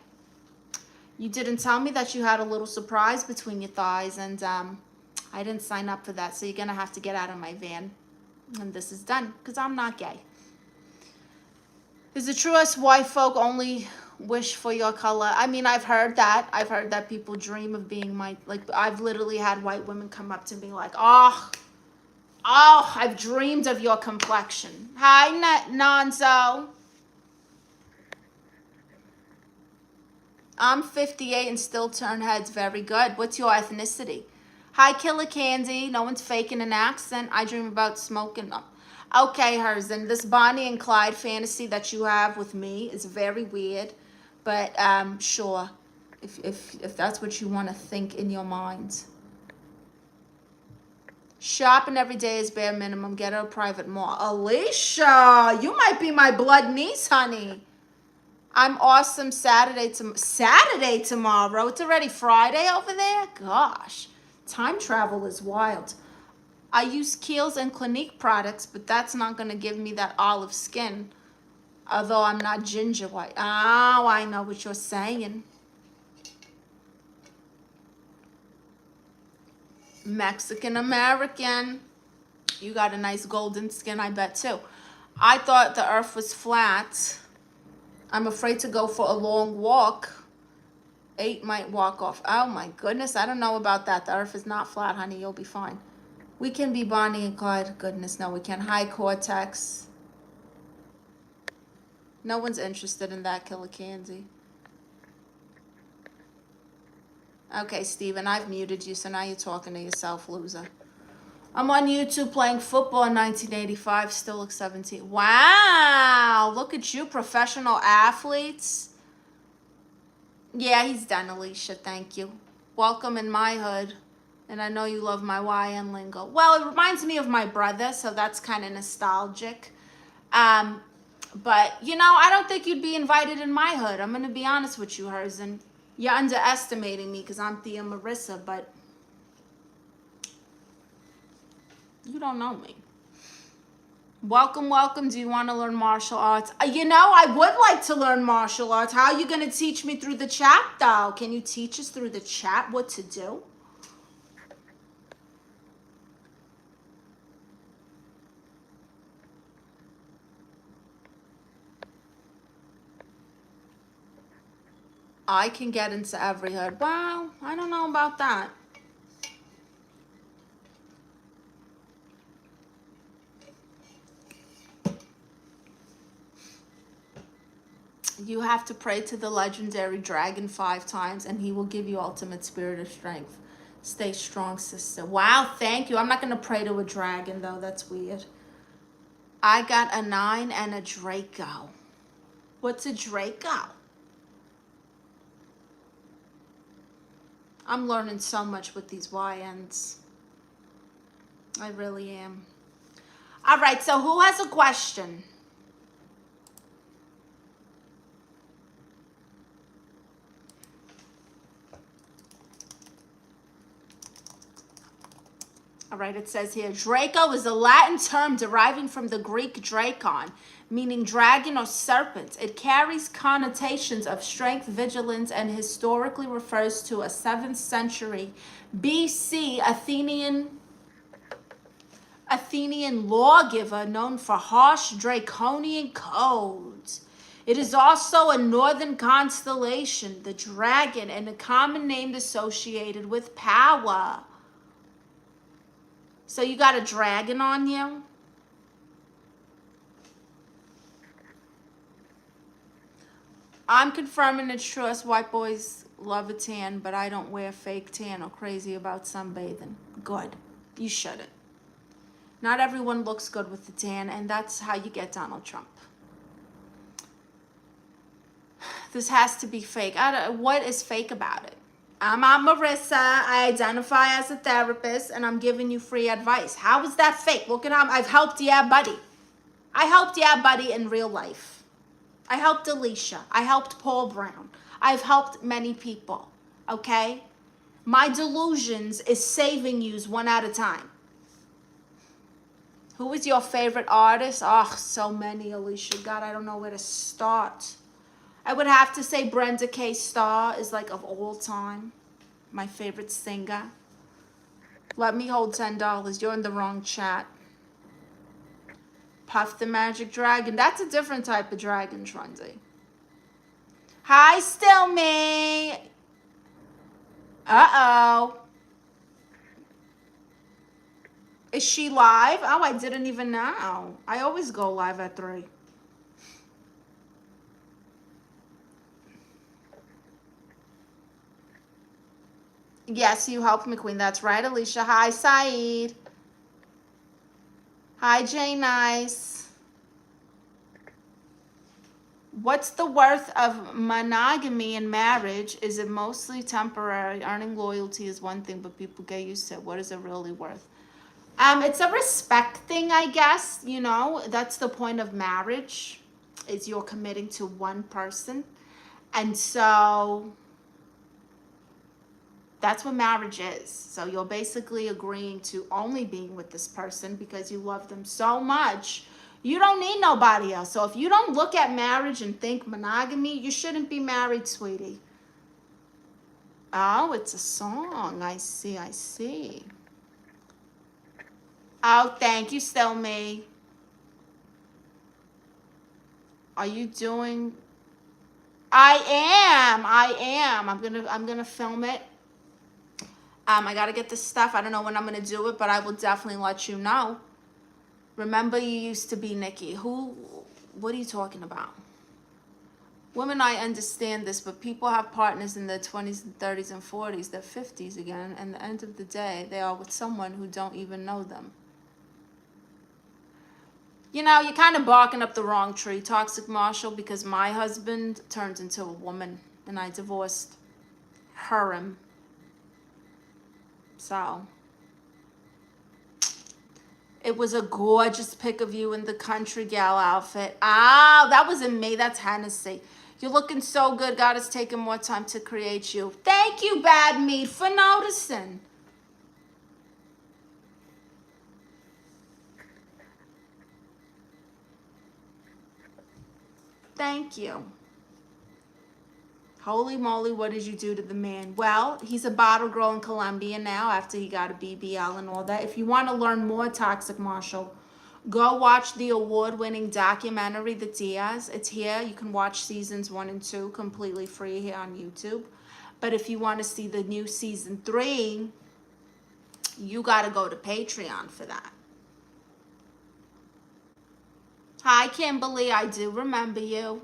[SPEAKER 1] you didn't tell me that you had a little surprise between your thighs, and I didn't sign up for that, so you're going to have to get out of my van. And this is done, because I'm not gay. Is it true us white folk only wish for your color? I mean, I've heard that. I've heard that people dream of being my... Like, I've literally had white women come up to me like, oh, I've dreamed of your complexion. Hi, Nonzo. I'm 58 and still turn heads. Very good. What's your ethnicity? Hi, Killer Candy. No one's faking an accent. I dream about smoking. Okay, Herzen. This Bonnie and Clyde fantasy that you have with me is very weird. But sure, if that's what you want to think in your mind. Shopping every day is bare minimum. Get her a private mall. Alicia, you might be my blood niece, honey. I'm awesome Saturday tomorrow. It's already Friday over there? Gosh, time travel is wild. I use Kiehl's and Clinique products, but that's not going to give me that olive skin. Although I'm not ginger white. Oh, I know what you're saying. Mexican American. You got a nice golden skin, I bet, too. I thought the earth was flat. I'm afraid to go for a long walk. 8 might walk off. Oh, my goodness. I don't know about that. The earth is not flat, honey. You'll be fine. We can be Bonnie and Clyde. Goodness, no, we can. High cortex. No one's interested in that, Killer Candy. Okay, Steven, I've muted you, so now you're talking to yourself, loser. I'm on YouTube playing football in 1985, still look 17. Wow, look at you, professional athletes. Yeah, he's done, Alicia. Thank you. Welcome in my hood. And I know you love my YN lingo. Well, it reminds me of my brother, so that's kind of nostalgic. But, you know, I don't think you'd be invited in my hood. I'm going to be honest with you, Herzen. You're underestimating me because I'm Tia Marisa, but you don't know me. Welcome, welcome. Do you want to learn martial arts? You know, I would like to learn martial arts. How are you going to teach me through the chat, though? Can you teach us through the chat what to do? I can get into every hood. Well, I don't know about that. You have to pray to the legendary dragon 5 times and he will give you ultimate spirit of strength. Stay strong, sister. Wow, thank you. I'm not going to pray to a dragon, though. That's weird. I got a 9 and a Draco. What's a Draco? I'm learning so much with these YNs. I really am. All right, so who has a question? All right, it says here, Draco is a Latin term deriving from the Greek drakon, meaning dragon or serpent. It carries connotations of strength, vigilance, and historically refers to a 7th century BC Athenian lawgiver known for harsh draconian codes. It is also a northern constellation, the dragon, and a common name associated with power. So you got a dragon on you? I'm confirming it's true. Us white boys love a tan, but I don't wear fake tan or crazy about sunbathing. Good. You shouldn't. Not everyone looks good with the tan, and that's how you get Donald Trump. This has to be fake. What is fake about it? I'm Marisa. I identify as a therapist, and I'm giving you free advice. How is that fake? Look at how I've helped Yeah Buddy. I helped Yeah Buddy in real life. I helped Alicia. I helped Paul Brown. I've helped many people. Okay? My delusions is saving yous one at a time. Who is your favorite artist? Oh, so many, Alicia. God, I don't know where to start. I would have to say Brenda K. Starr is like of all time my favorite singer. Let me hold $10. You're in the wrong chat. Puff the Magic Dragon. That's a different type of dragon, Trendy. Hi, still me. Uh-oh. Is she live? Oh, I didn't even know. I always go live at 3. Yes, you helped me, Queen. That's right, Alicia. Hi, Saeed. Hi, Jay Nice. What's the worth of monogamy in marriage? Is it mostly temporary? Earning loyalty is one thing, but people get used to it. What is it really worth? It's a respect thing, I guess. You know, that's the point of marriage, is you're committing to one person. And so that's what marriage is. So you're basically agreeing to only being with this person because you love them so much. You don't need nobody else. So if you don't look at marriage and think monogamy, you shouldn't be married, sweetie. Oh, it's a song. I see, I see. Oh, thank you, Still Me. Are you doing? I am. I'm gonna film it. I gotta get this stuff. I don't know when I'm gonna do it, but I will definitely let you know. Remember, you used to be Nikki. What are you talking about? Women, I understand this, but people have partners in their 20s and 30s and 40s, their 50s again, and at the end of the day, they are with someone who don't even know them. You know, you're kind of barking up the wrong tree, Toxic Marshall, because my husband turned into a woman. and I divorced him. So it was a gorgeous pic of you in the country gal outfit. Ah, that wasn't me. That's Hennessy. You're looking so good. God has taken more time to create you. Thank you, Bad Meat, for noticing. Thank you. Holy moly, what did you do to the man? Well, he's a bottle girl in Colombia now after he got a BBL and all that. If you want to learn more, Toxic Marshall, go watch the award-winning documentary, The Diaz. It's here. You can watch seasons 1 and 2 completely free here on YouTube. But if you want to see the new season 3, you got to go to Patreon for that. Hi, Kimberly. I do remember you.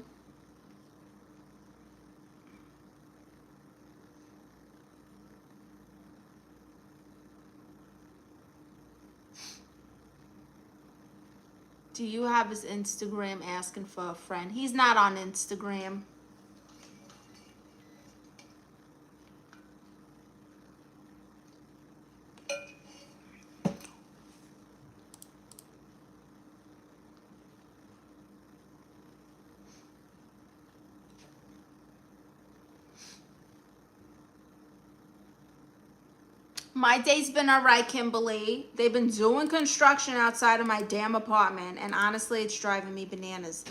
[SPEAKER 1] Do you have his Instagram asking for a friend? He's not on Instagram. My day's been all right, Kimberly. They've been doing construction outside of my damn apartment, and honestly, it's driving me bananas.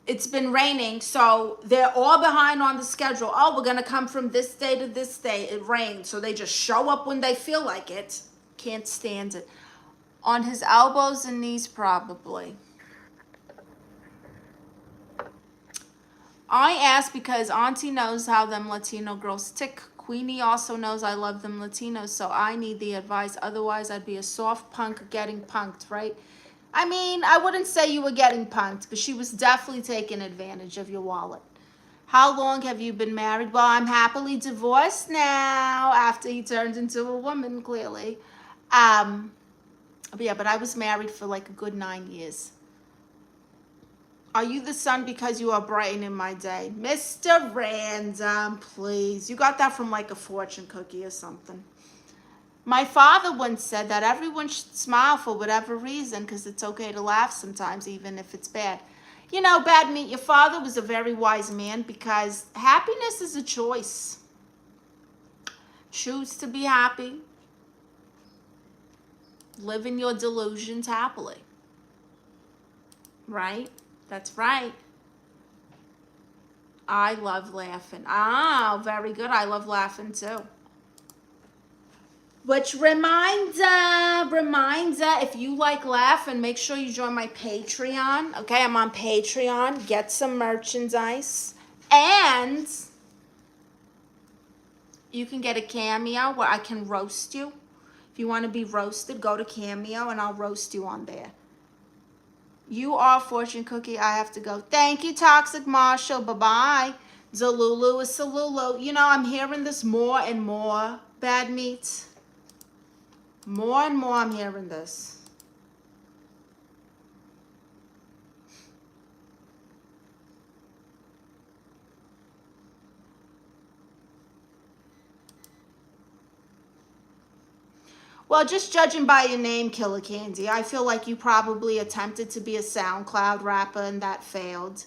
[SPEAKER 1] It's been raining, so they're all behind on the schedule. Oh, we're going to come from this day to this day. It rained, so they just show up when they feel like it. Can't stand it. On his elbows and knees, probably. I ask because Auntie knows how them Latino girls tick. Queenie also knows I love them Latinos, so I need the advice. Otherwise, I'd be a soft punk getting punked, right? I mean, I wouldn't say you were getting punked, but she was definitely taking advantage of your wallet. How long have you been married? Well, I'm happily divorced now after he turned into a woman, clearly. But yeah, but I was married for like a good 9 years. Are you the sun because you are brightening my day? Mr. Random, please. You got that from like a fortune cookie or something. My father once said that everyone should smile for whatever reason because it's okay to laugh sometimes, even if it's bad. You know, Bad Meat, your father was a very wise man because happiness is a choice. Choose to be happy. Live in your delusions happily. Right? That's right. I love laughing. Ah, very good. I love laughing too. Which reminder, if you like laughing, make sure you join my Patreon. Okay, I'm on Patreon. Get some merchandise. And you can get a Cameo where I can roast you. If you want to be roasted, go to Cameo and I'll roast you on there. You are fortune cookie. I have to go. Thank you, Toxic Marshall. Bye-bye. Zalulu is Salulu. You know, I'm hearing this more and more, Bad Meat. More and more I'm hearing this. Well, just judging by your name, Killer Candy, I feel like you probably attempted to be a SoundCloud rapper and that failed.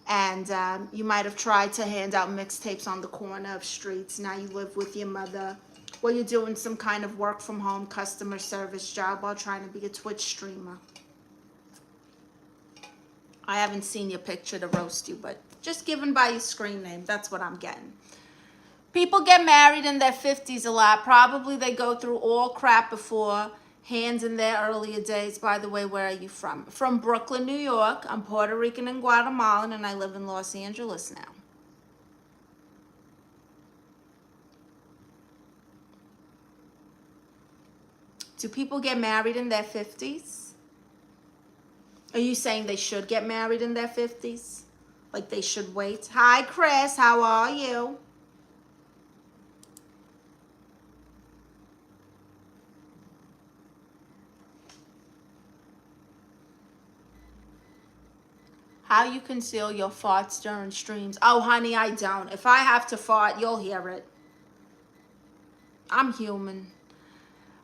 [SPEAKER 1] And you might have tried to hand out mixtapes on the corner of streets. Now you live with your mother. Well, you're doing some kind of work from home customer service job while trying to be a Twitch streamer. I haven't seen your picture to roast you, but just given by your screen name, that's what I'm getting. People get married in their 50s a lot. Probably they go through all crap before hands in their earlier days. By the way, where are you from? From Brooklyn, New York. I'm Puerto Rican and Guatemalan, and I live in Los Angeles now. Do people get married in their 50s? Are you saying they should get married in their 50s? Like they should wait? Hi, Chris. How are you? How you conceal your farts during streams? Oh, honey, I don't. If I have to fart, you'll hear it. I'm human.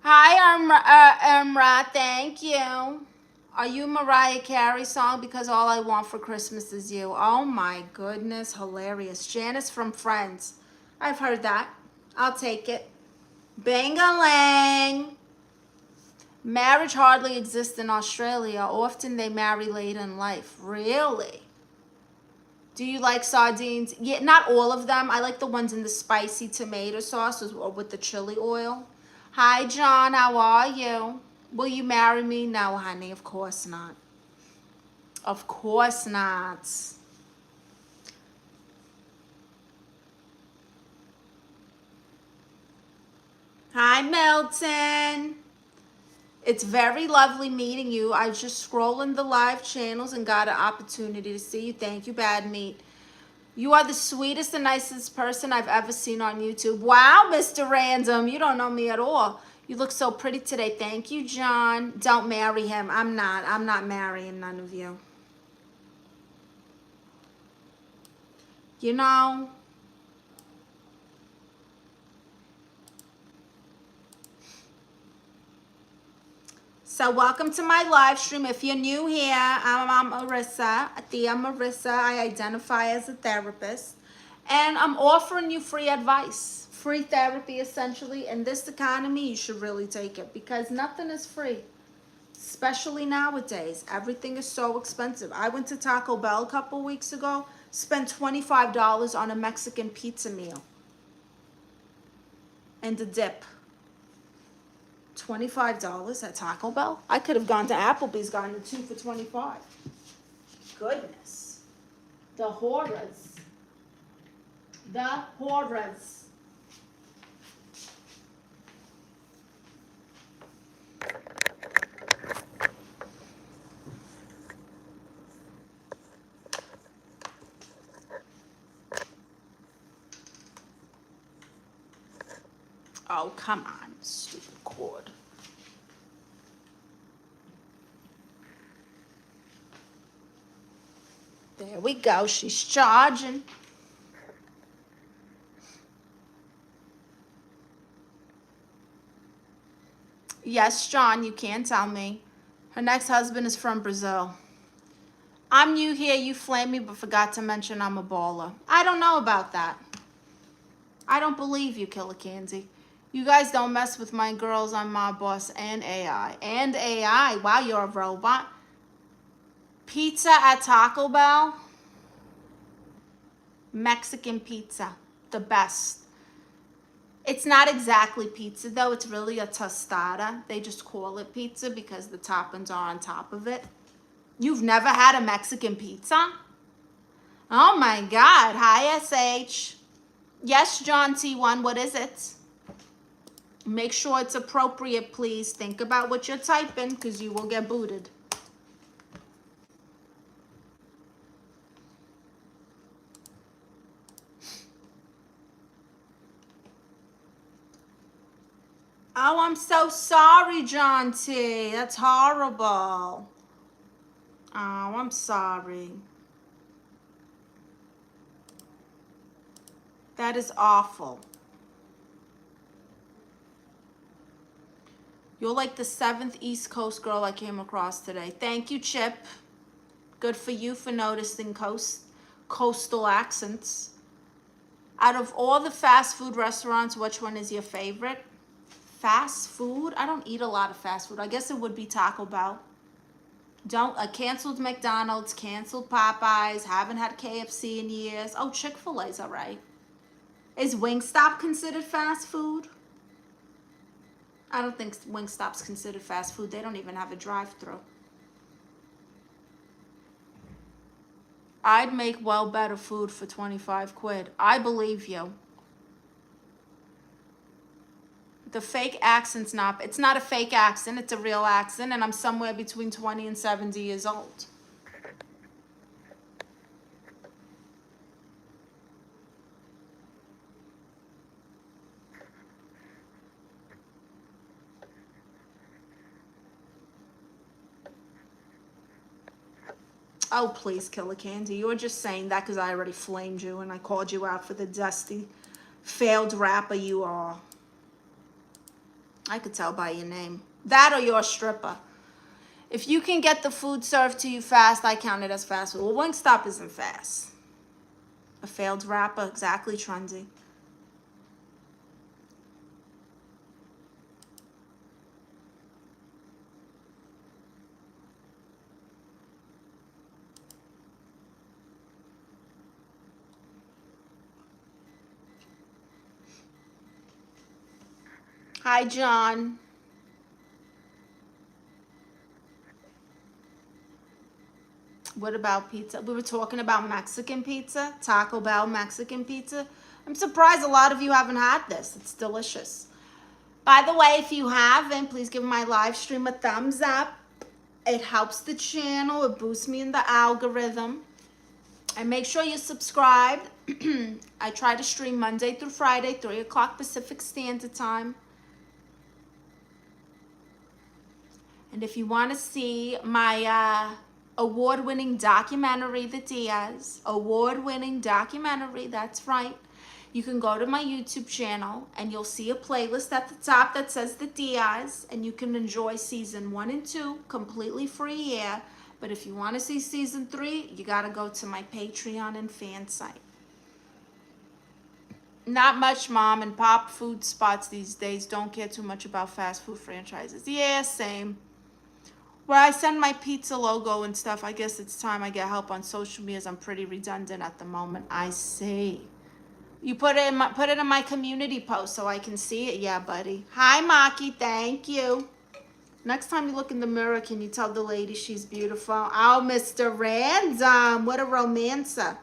[SPEAKER 1] Hi, Emra. Thank you. Are you Mariah Carey song? Because all I want for Christmas is you. Oh my goodness, hilarious. Janice from Friends. I've heard that. I'll take it. Bang-a-lang. Marriage hardly exists in Australia. Often they marry late in life. Really? Do you like sardines? Yeah, not all of them. I like the ones in the spicy tomato sauce or with the chili oil. Hi, John. How are you? Will you marry me? No, honey. Of course not. Of course not. Hi, Milton. It's very lovely meeting you. I was just scrolling the live channels and got an opportunity to see you. Thank you, Bad Meat. You are the sweetest and nicest person I've ever seen on YouTube. Wow, Mr. Random. You don't know me at all. You look so pretty today. Thank you, John. Don't marry him. I'm not marrying none of you. You know, so welcome to my live stream. If you're new here, I'm Marisa, Tia Marisa. I identify as a therapist. And I'm offering you free advice, free therapy essentially. In this economy, you should really take it because nothing is free, especially nowadays. Everything is so expensive. I went to Taco Bell a couple weeks ago, spent $25 on a Mexican pizza meal and a dip. $25 at Taco Bell? I could have gone to Applebee's, gotten the 2 for $25. Goodness. The horrors. The horrors. Oh, come on, stupid cord. There we go. She's charging. Yes, John, you can tell me. Her next husband is from Brazil. I'm new here. You flame me, but forgot to mention I'm a baller. I don't know about that. I don't believe you, Killer Candy. You guys don't mess with my girls. I'm my boss and AI. And AI. Wow, you're a robot. Pizza at Taco Bell. Mexican pizza. The best. It's not exactly pizza, though. It's really a tostada. They just call it pizza because the toppings are on top of it. You've never had a Mexican pizza? Oh, my God. Hi, SH. Yes, John T1. What is it? Make sure it's appropriate, please. Think about what you're typing because you will get booted. Oh, I'm so sorry, John T. That's horrible. Oh, I'm sorry. That is awful. You're like the 7th East Coast girl I came across today. Thank you, Chip. Good for you for noticing coastal accents. Out of all the fast food restaurants, which one is your favorite? Fast food? I don't eat a lot of fast food. I guess it would be Taco Bell. Canceled McDonald's, canceled Popeyes, haven't had KFC in years. Oh, Chick-fil-A's all right. Is Wingstop considered fast food? I don't think Wingstop's considered fast food. They don't even have a drive-thru. I'd make well better food for 25 quid. I believe you. The fake accent's it's not a fake accent, it's a real accent, and I'm somewhere between 20 and 70 years old. Oh, please, Killer Candy. You were just saying that because I already flamed you and I called you out for the dusty, failed rapper you are. I could tell by your name. That or you're a stripper. If you can get the food served to you fast, I count it as fast food. Well, Wingstop isn't fast. A failed rapper, exactly, Trendy. Hi, John. What about pizza? We were talking about Mexican pizza, Taco Bell Mexican pizza. I'm surprised a lot of you haven't had this. It's delicious. By the way, if you haven't, please give my live stream a thumbs up. It helps the channel. It boosts me in the algorithm. And make sure you subscribe. I try to stream Monday through Friday, 3 o'clock Pacific Standard Time. And if you want to see my award-winning documentary, The Diaz, award-winning documentary, that's right, you can go to my YouTube channel and you'll see a playlist at the top that says The Diaz, and you can enjoy season 1 and 2 completely free here. But if you want to see season 3, you got to go to my Patreon and fan site. Not much mom and pop food spots these days. Don't care too much about fast food franchises. Yeah, same. Where I send my pizza logo and stuff, I guess it's time I get help on social media. I'm pretty redundant at the moment. I see. You put it in my community post so I can see it. Yeah, buddy. Hi, Maki. Thank you. Next time you look in the mirror, can you tell the lady she's beautiful? Oh, Mr. Random. What a romancer.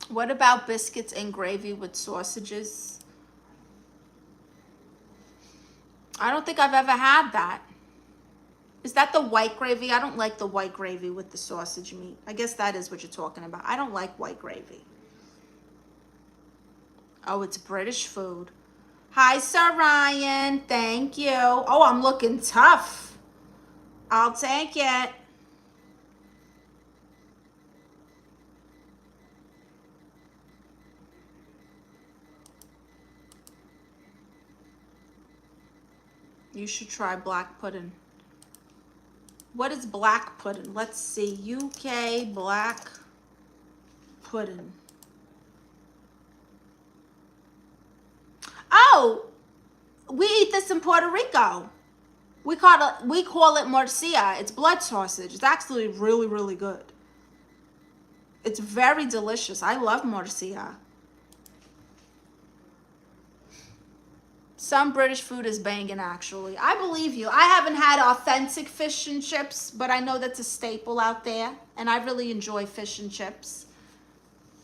[SPEAKER 1] What about biscuits and gravy with sausages? I don't think I've ever had that. Is that the white gravy? I don't like the white gravy with the sausage meat. I guess that is what you're talking about. I don't like white gravy. Oh, it's British food. Hi, Sir Ryan. Thank you. Oh, I'm looking tough. I'll take it. You should try black pudding. What is black pudding? Let's see. UK black pudding. Oh, we eat this in Puerto Rico. We call it morcilla. It's blood sausage. It's actually really, really good. It's very delicious. I love morcilla. Some British food is banging, actually. I believe you. I haven't had authentic fish and chips, but I know that's a staple out there, and I really enjoy fish and chips.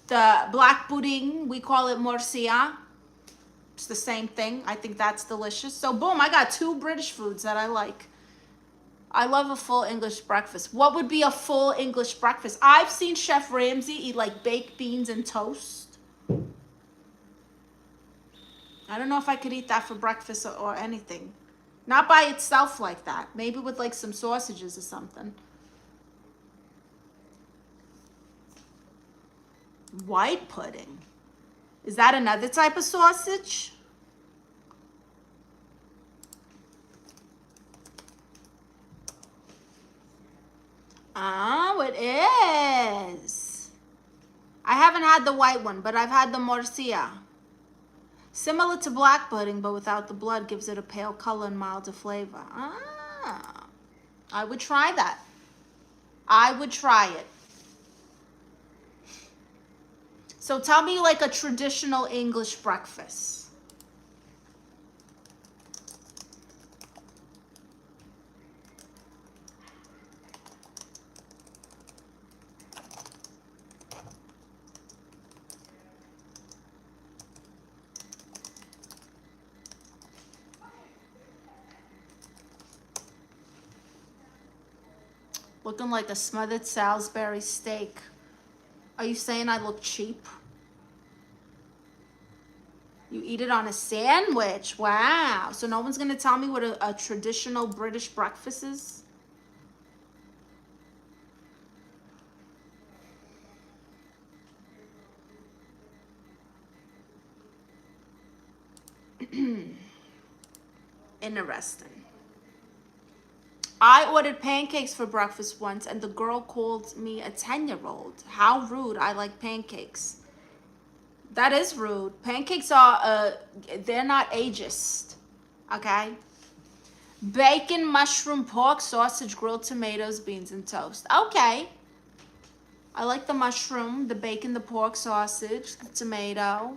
[SPEAKER 1] The black pudding, we call it morcilla. It's the same thing. I think that's delicious. So, boom, I got 2 British foods that I like. I love a full English breakfast. What would be a full English breakfast? I've seen Chef Ramsay eat, like, baked beans and toast. I don't know if I could eat that for breakfast or anything. Not by itself like that. Maybe with like some sausages or something. White pudding. Is that another type of sausage? Oh, it is. I haven't had the white one, but I've had the morcilla. Similar to black pudding, but without the blood, gives it a pale color and milder flavor. Ah, I would try that. I would try it. So tell me like a traditional English breakfast. Looking like a smothered Salisbury steak. Are you saying I look cheap? You eat it on a sandwich. Wow. So no one's going to tell me what a traditional British breakfast is? Interesting. I ordered pancakes for breakfast once and the girl called me a 10-year-old. How rude. I like pancakes. That is rude. Pancakes are, they're not ageist. Okay? Bacon, mushroom, pork, sausage, grilled tomatoes, beans, and toast. Okay. I like the mushroom, the bacon, the pork, sausage, the tomato.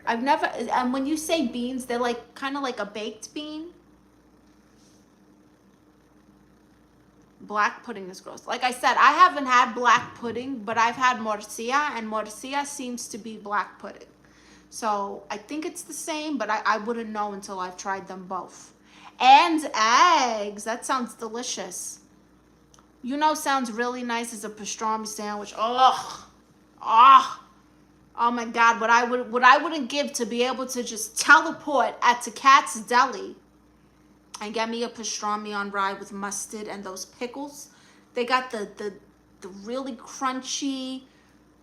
[SPEAKER 1] I've never, and when you say beans, they're like, kind of like a baked bean. Black pudding is gross. Like I said, I haven't had black pudding, but I've had morcilla, and morcilla seems to be black pudding. So I think it's the same, but I wouldn't know until I've tried them both. And eggs. That sounds delicious. You know, sounds really nice as a pastrami sandwich. Oh, oh my God! What I wouldn't give to be able to just teleport at Cat's Deli and get me a pastrami on rye with mustard and those pickles. They got the really crunchy,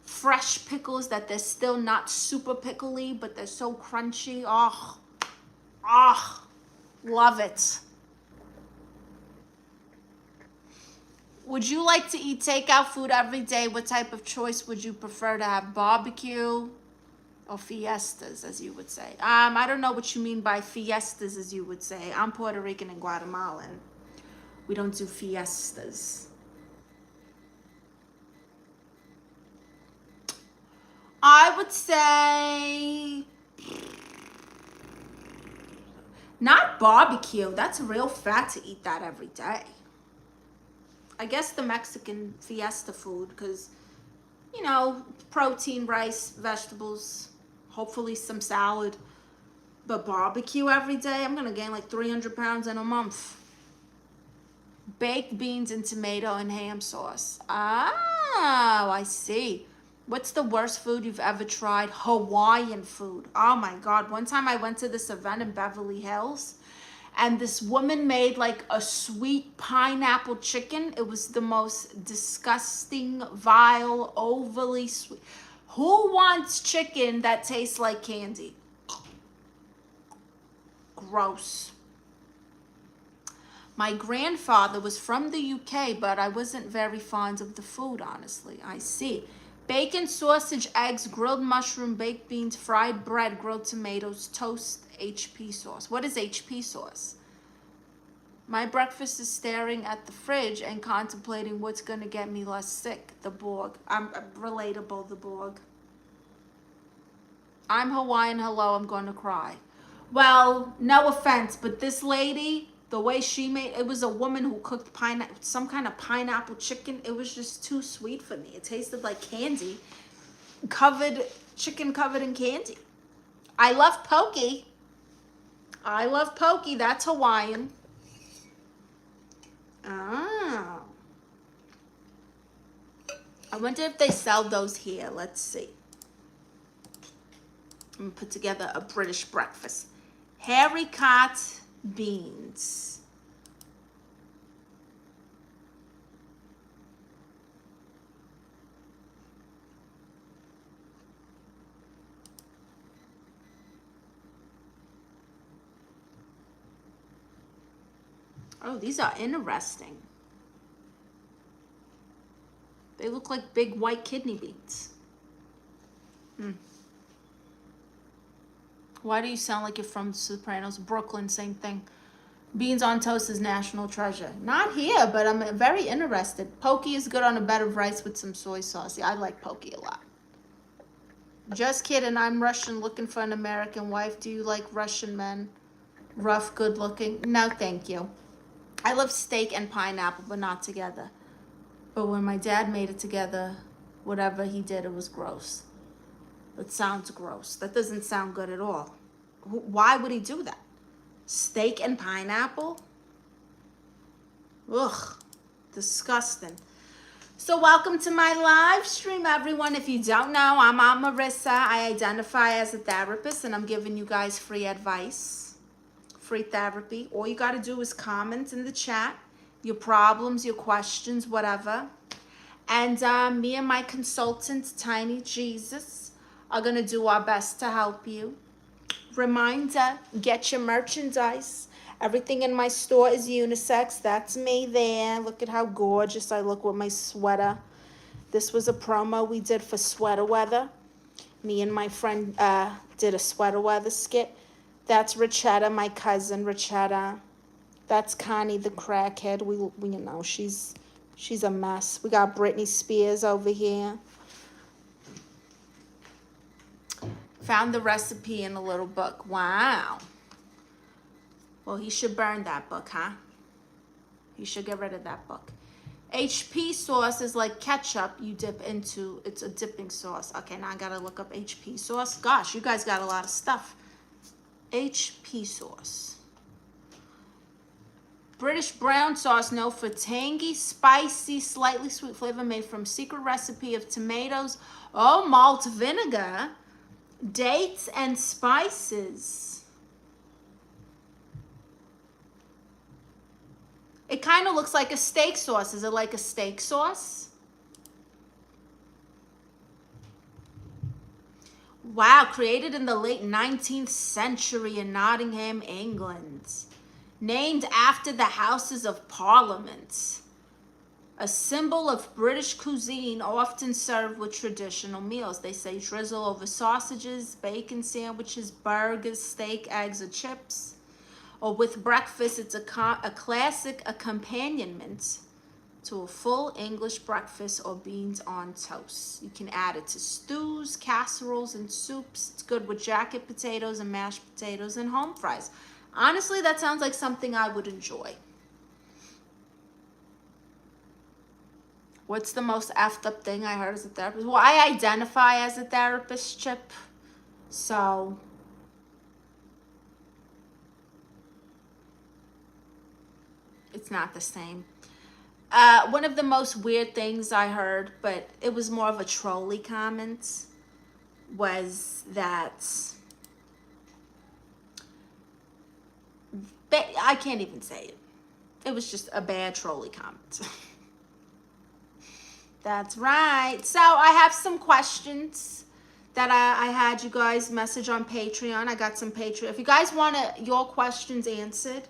[SPEAKER 1] fresh pickles that they're still not super pickly, but they're so crunchy. Oh, love it. Would you like to eat takeout food every day? What type of choice would you prefer to have? Barbecue or fiestas, as you would say? I don't know what you mean by fiestas, as you would say. I'm Puerto Rican and Guatemalan. We don't do fiestas. I would say not barbecue. That's real fat to eat that every day. I guess the Mexican fiesta food, because, you know, protein, rice, vegetables, hopefully some salad. But barbecue every day, I'm going to gain like 300 pounds in a month. Baked beans and tomato and ham sauce. Oh, I see. What's the worst food you've ever tried? Hawaiian food. Oh my God. One time I went to this event in Beverly Hills, and this woman made like a sweet pineapple chicken. It was the most disgusting, vile, overly sweet. Who wants chicken that tastes like candy? Gross. My grandfather was from the UK, but I wasn't very fond of the food, honestly. I see. Bacon, sausage, eggs, grilled mushroom, baked beans, fried bread, grilled tomatoes, toast, HP sauce. What is HP sauce? My breakfast is staring at the fridge and contemplating what's going to get me less sick. The Borg. I'm relatable, the Borg. I'm Hawaiian. Hello, I'm going to cry. Well, no offense, but this lady, the way she made, it was a woman who cooked some kind of pineapple chicken. It was just too sweet for me. It tasted like candy, chicken covered in candy. I love poke. I love poke. That's Hawaiian. Oh. I wonder if they sell those here. Let's see. I'm going to put together a British breakfast. Haricot beans. Oh, these are interesting. They look like big white kidney beans. Why do you sound like you're from Sopranos? Brooklyn, same thing. Beans on toast is national treasure. Not here, but I'm very interested. Poke is good on a bed of rice with some soy sauce. Yeah, I like poke a lot. Just kidding. I'm Russian, looking for an American wife. Do you like Russian men? Rough, good looking? No, thank you. I love steak and pineapple, but not together. But when my dad made it together, whatever he did, it was gross. It sounds gross. That doesn't sound good at all. Why would he do that? Steak and pineapple? Ugh, disgusting. So welcome to my live stream, everyone. If you don't know, I'm Marisa. I identify as a therapist, and I'm giving you guys free advice, free therapy. All you got to do is comment in the chat your problems, your questions, whatever. And me and my consultant, Tiny Jesus, are going to do our best to help you. Reminder, get your merchandise. Everything in my store is unisex. That's me there. Look at how gorgeous I look with my sweater. This was a promo we did for sweater weather. Me and my friend did a sweater weather skit. That's Richetta, my cousin Richetta. That's Connie the crackhead. We you know, she's a mess. We got Britney Spears over here. Found the recipe in a little book. Wow. Well, he should burn that book, huh? He should get rid of that book. HP sauce is like ketchup you dip into. It's a dipping sauce. Okay, now I gotta look up HP sauce. Gosh, you guys got a lot of stuff. HP sauce. British brown sauce, known for tangy, spicy, slightly sweet flavor, made from secret recipe of tomatoes, malt vinegar, dates, and spices. It kind of looks like a steak sauce. Is it like a steak sauce? Wow, created in the late 19th century in Nottingham, England. Named after the Houses of Parliament. A symbol of British cuisine, often served with traditional meals. They say drizzle over sausages, bacon sandwiches, burgers, steak, eggs, or chips. Or with breakfast, it's a classic accompaniment to a full English breakfast or beans on toast. You can add it to stews, casseroles, and soups. It's good with jacket potatoes and mashed potatoes and home fries. Honestly, that sounds like something I would enjoy. What's the most effed up thing I heard as a therapist? Well, I identify as a therapist, Chip. So it's not the same. One of the most weird things I heard, but it was more of a trolley comment, was that I can't even say it. It was just a bad trolley comment. That's right. So I have some questions that I had you guys message on Patreon. I got some Patreon. If you guys want your questions answered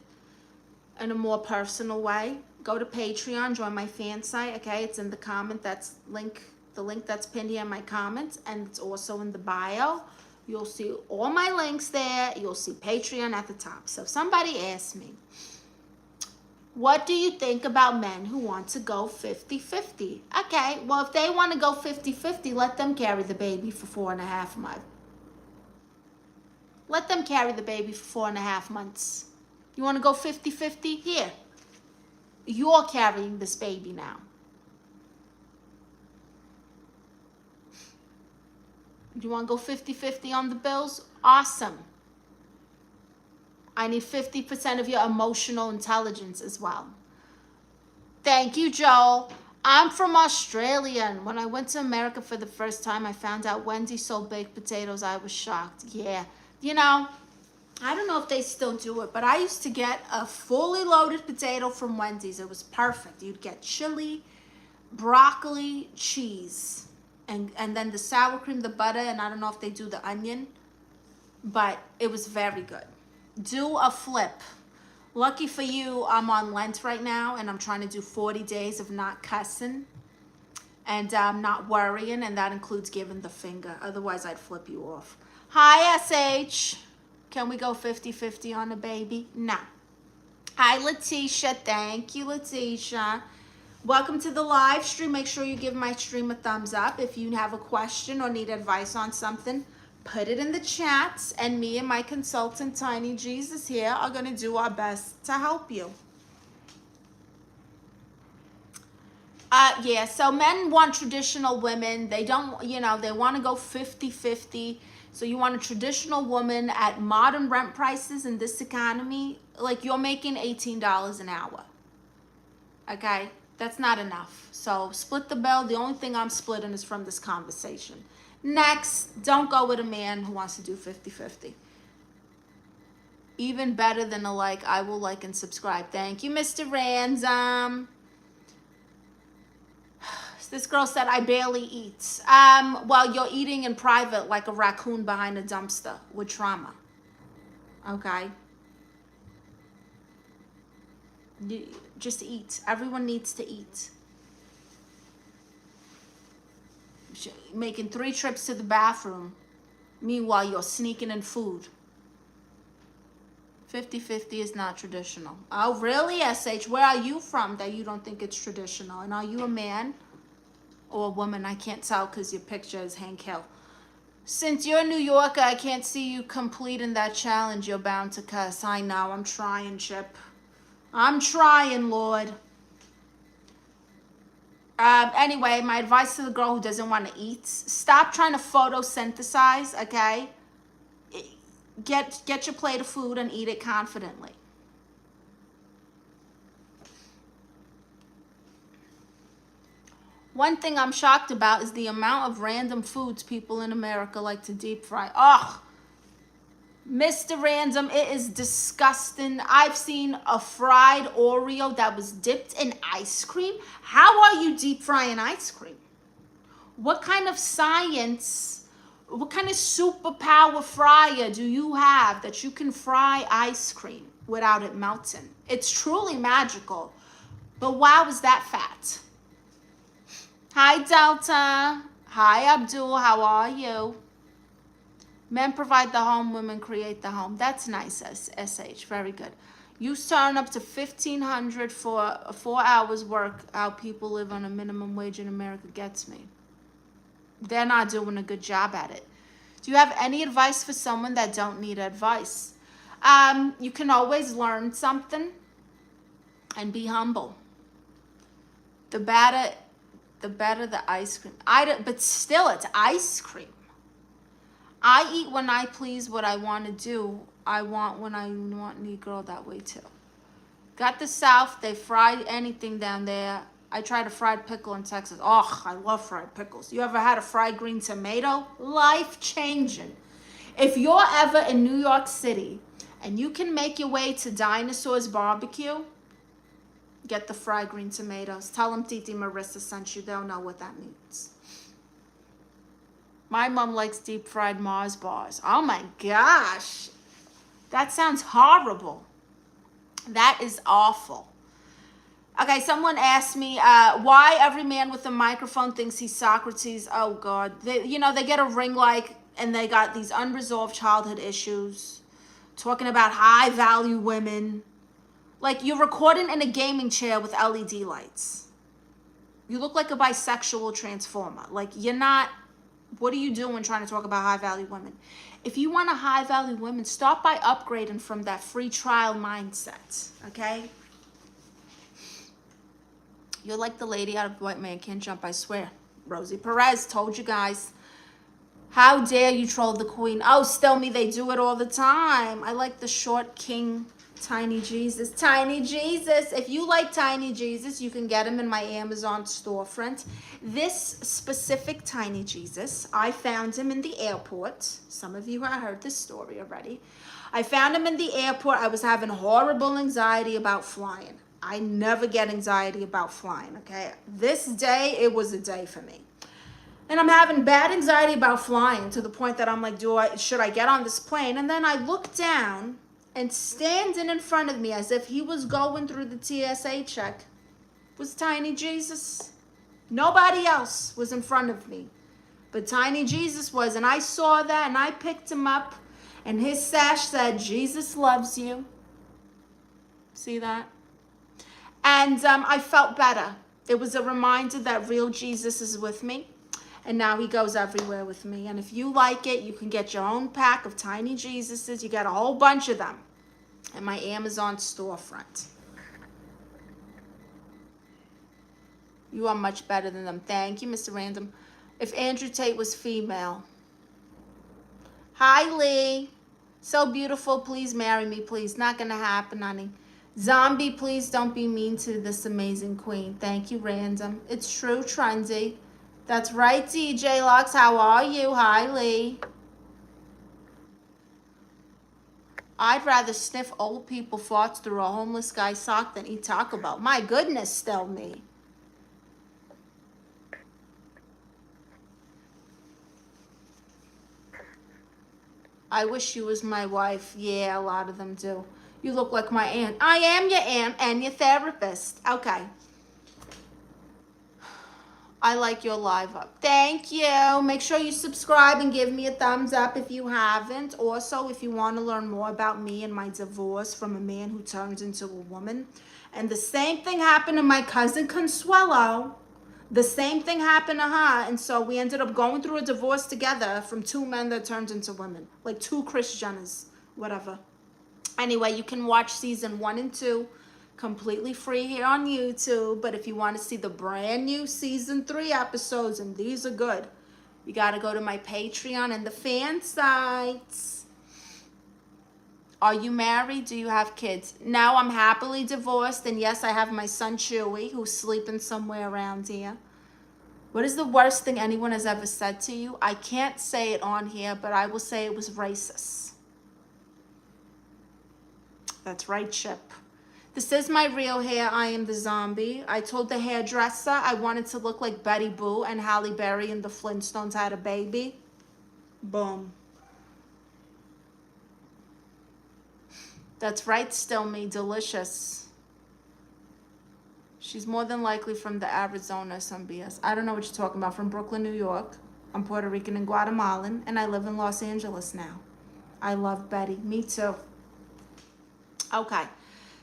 [SPEAKER 1] in a more personal way, go to Patreon, join my fan site. Okay, it's in the comment. That's the link that's pinned here in my comments, and it's also in the bio. You'll see all my links there. You'll see Patreon at the top. So if somebody asks me, what do you think about men who want to go 50-50? Okay, well, if they want to go 50-50, let them carry the baby for 4.5 months. Let them carry the baby for 4.5 months. You want to go 50-50? Here. You're carrying this baby now. You want to go 50-50 on the bills? Awesome. I need 50% of your emotional intelligence as well. Thank you, Joel. I'm from Australia, and when I went to America for the first time, I found out Wendy's sold baked potatoes. I was shocked. Yeah. You know, I don't know if they still do it, but I used to get a fully loaded potato from Wendy's. It was perfect. You'd get chili, broccoli, cheese, and then the sour cream, the butter, and I don't know if they do the onion, but it was very good. Do a flip. Lucky for you, I'm on Lent right now, and I'm trying to do 40 days of not cussing and not worrying, and that includes giving the finger. Otherwise, I'd flip you off. Hi, SH. Can we go 50-50 on the baby? No. Hi, Letitia. Thank you, Letitia. Welcome to the live stream. Make sure you give my stream a thumbs up. If you have a question or need advice on something, put it in the chats, and me and my consultant, Tiny Jesus here, are going to do our best to help you. Yeah, so men want traditional women. They don't, they want to go 50-50. So you want a traditional woman at modern rent prices in this economy, like you're making $18 an hour. Okay? That's not enough. So split the bill. The only thing I'm splitting is from this conversation. Next, don't go with a man who wants to do 50-50. Even better than a like, I will like and subscribe. Thank you, Mr. Ransom. This girl said, I barely eat. Well, you're eating in private like a raccoon behind a dumpster with trauma. Okay? Just eat. Everyone needs to eat. Making 3 trips to the bathroom. Meanwhile, you're sneaking in food. 50-50 is not traditional. Oh, really, SH? Where are you from that you don't think it's traditional? And are you a man or a woman? I can't tell because your picture is Hank Hill. Since you're a New Yorker, I can't see you completing that challenge. You're bound to cuss. I know. I'm trying, Chip. I'm trying, Lord. Anyway, my advice to the girl who doesn't want to eat, stop trying to photosynthesize, okay? Get your plate of food and eat it confidently. One thing I'm shocked about is the amount of random foods people in America like to deep fry. Ugh. Mr. Random, it is disgusting. I've seen a fried Oreo that was dipped in ice cream. How are you deep frying ice cream? What kind of science, what kind of superpower fryer do you have that you can fry ice cream without it melting? It's truly magical. But wow, is that fat? Hi, Delta. Hi, Abdul. How are you? Men provide the home, women create the home. That's nice, SH. Very good. You turn up to $1,500 for 4 hours work. How people live on a minimum wage in America gets me. They're not doing a good job at it. Do you have any advice for someone that don't need advice? You can always learn something and be humble. The better the ice cream. But still, it's ice cream. I eat when I please what I want to do. I want when I want me girl that way too. Got the South. They fry anything down there. I tried a fried pickle in Texas. Oh, I love fried pickles. You ever had a fried green tomato? Life-changing. If you're ever in New York City and you can make your way to Dinosaur's Barbecue, get the fried green tomatoes. Tell them Tía Marisa sent you. They'll know what that means. My mom likes deep fried Mars bars. Oh my gosh. That sounds horrible. That is awful. Okay, someone asked me why every man with a microphone thinks he's Socrates. Oh God. They get a ring light and they got these unresolved childhood issues. Talking about high value women. Like you're recording in a gaming chair with LED lights. You look like a bisexual transformer. Like you're not. What are you doing trying to talk about high-value women? If you want a high-value woman, start by upgrading from that free trial mindset, okay? You're like the lady out of White Man Can't Jump, I swear. Rosie Perez told you guys. How dare you troll the queen? Oh, still me, they do it all the time. I like the short king, Tiny Jesus. Tiny Jesus. If you like Tiny Jesus, you can get him in my Amazon storefront. This specific Tiny Jesus, I found him in the airport. Some of you have heard this story already. I found him in the airport. I was having horrible anxiety about flying. I never get anxiety about flying, okay? This day, it was a day for me. And I'm having bad anxiety about flying to the point that I'm like, should I get on this plane? And then I look down, and standing in front of me as if he was going through the TSA check was Tiny Jesus. Nobody else was in front of me. But Tiny Jesus was. And I saw that and I picked him up. And his sash said, Jesus loves you. See that? And I felt better. It was a reminder that real Jesus is with me. And now he goes everywhere with me. And if you like it, you can get your own pack of Tiny Jesuses. You got a whole bunch of them in my Amazon storefront. You are much better than them. Thank you, Mr. Random. If Andrew Tate was female. Hi, Lee. So beautiful. Please marry me, please. Not going to happen, honey. Zombie, please don't be mean to this amazing queen. Thank you, Random. It's true, Trendy. That's right, DJ Lux. How are you? Hi, Lee. I'd rather sniff old people farts through a homeless guy's sock than eat Taco Bell. My goodness, still me. I wish you was my wife. Yeah, a lot of them do. You look like my aunt. I am your aunt and your therapist. Okay. I like your live up. Thank you. Make sure you subscribe and give me a thumbs up if you haven't. Also, if you want to learn more about me and my divorce from a man who turned into a woman. And the same thing happened to my cousin Consuelo. The same thing happened to her. And so we ended up going through a divorce together from two men that turned into women. Like two Kris Jenners. Whatever. Anyway, you can watch season 1 and 2 completely free here on YouTube. But if you want to see the brand new season 3 episodes, and these are good, you got to go to my Patreon and the fan sites. Are you married? Do you have kids? No, I'm happily divorced. And yes, I have my son Chewy, who's sleeping somewhere around here. What is the worst thing anyone has ever said to you? I can't say it on here, but I will say it was racist. That's right, Chip. This is my real hair. I am the zombie. I told the hairdresser I wanted to look like Betty Boo and Halle Berry and the Flintstones had a baby. Boom. That's right, still me. Delicious. She's more than likely from the Arizona, some BS. I don't know what you're talking about. From Brooklyn, New York. I'm Puerto Rican and Guatemalan, and I live in Los Angeles now. I love Betty. Me too. Okay.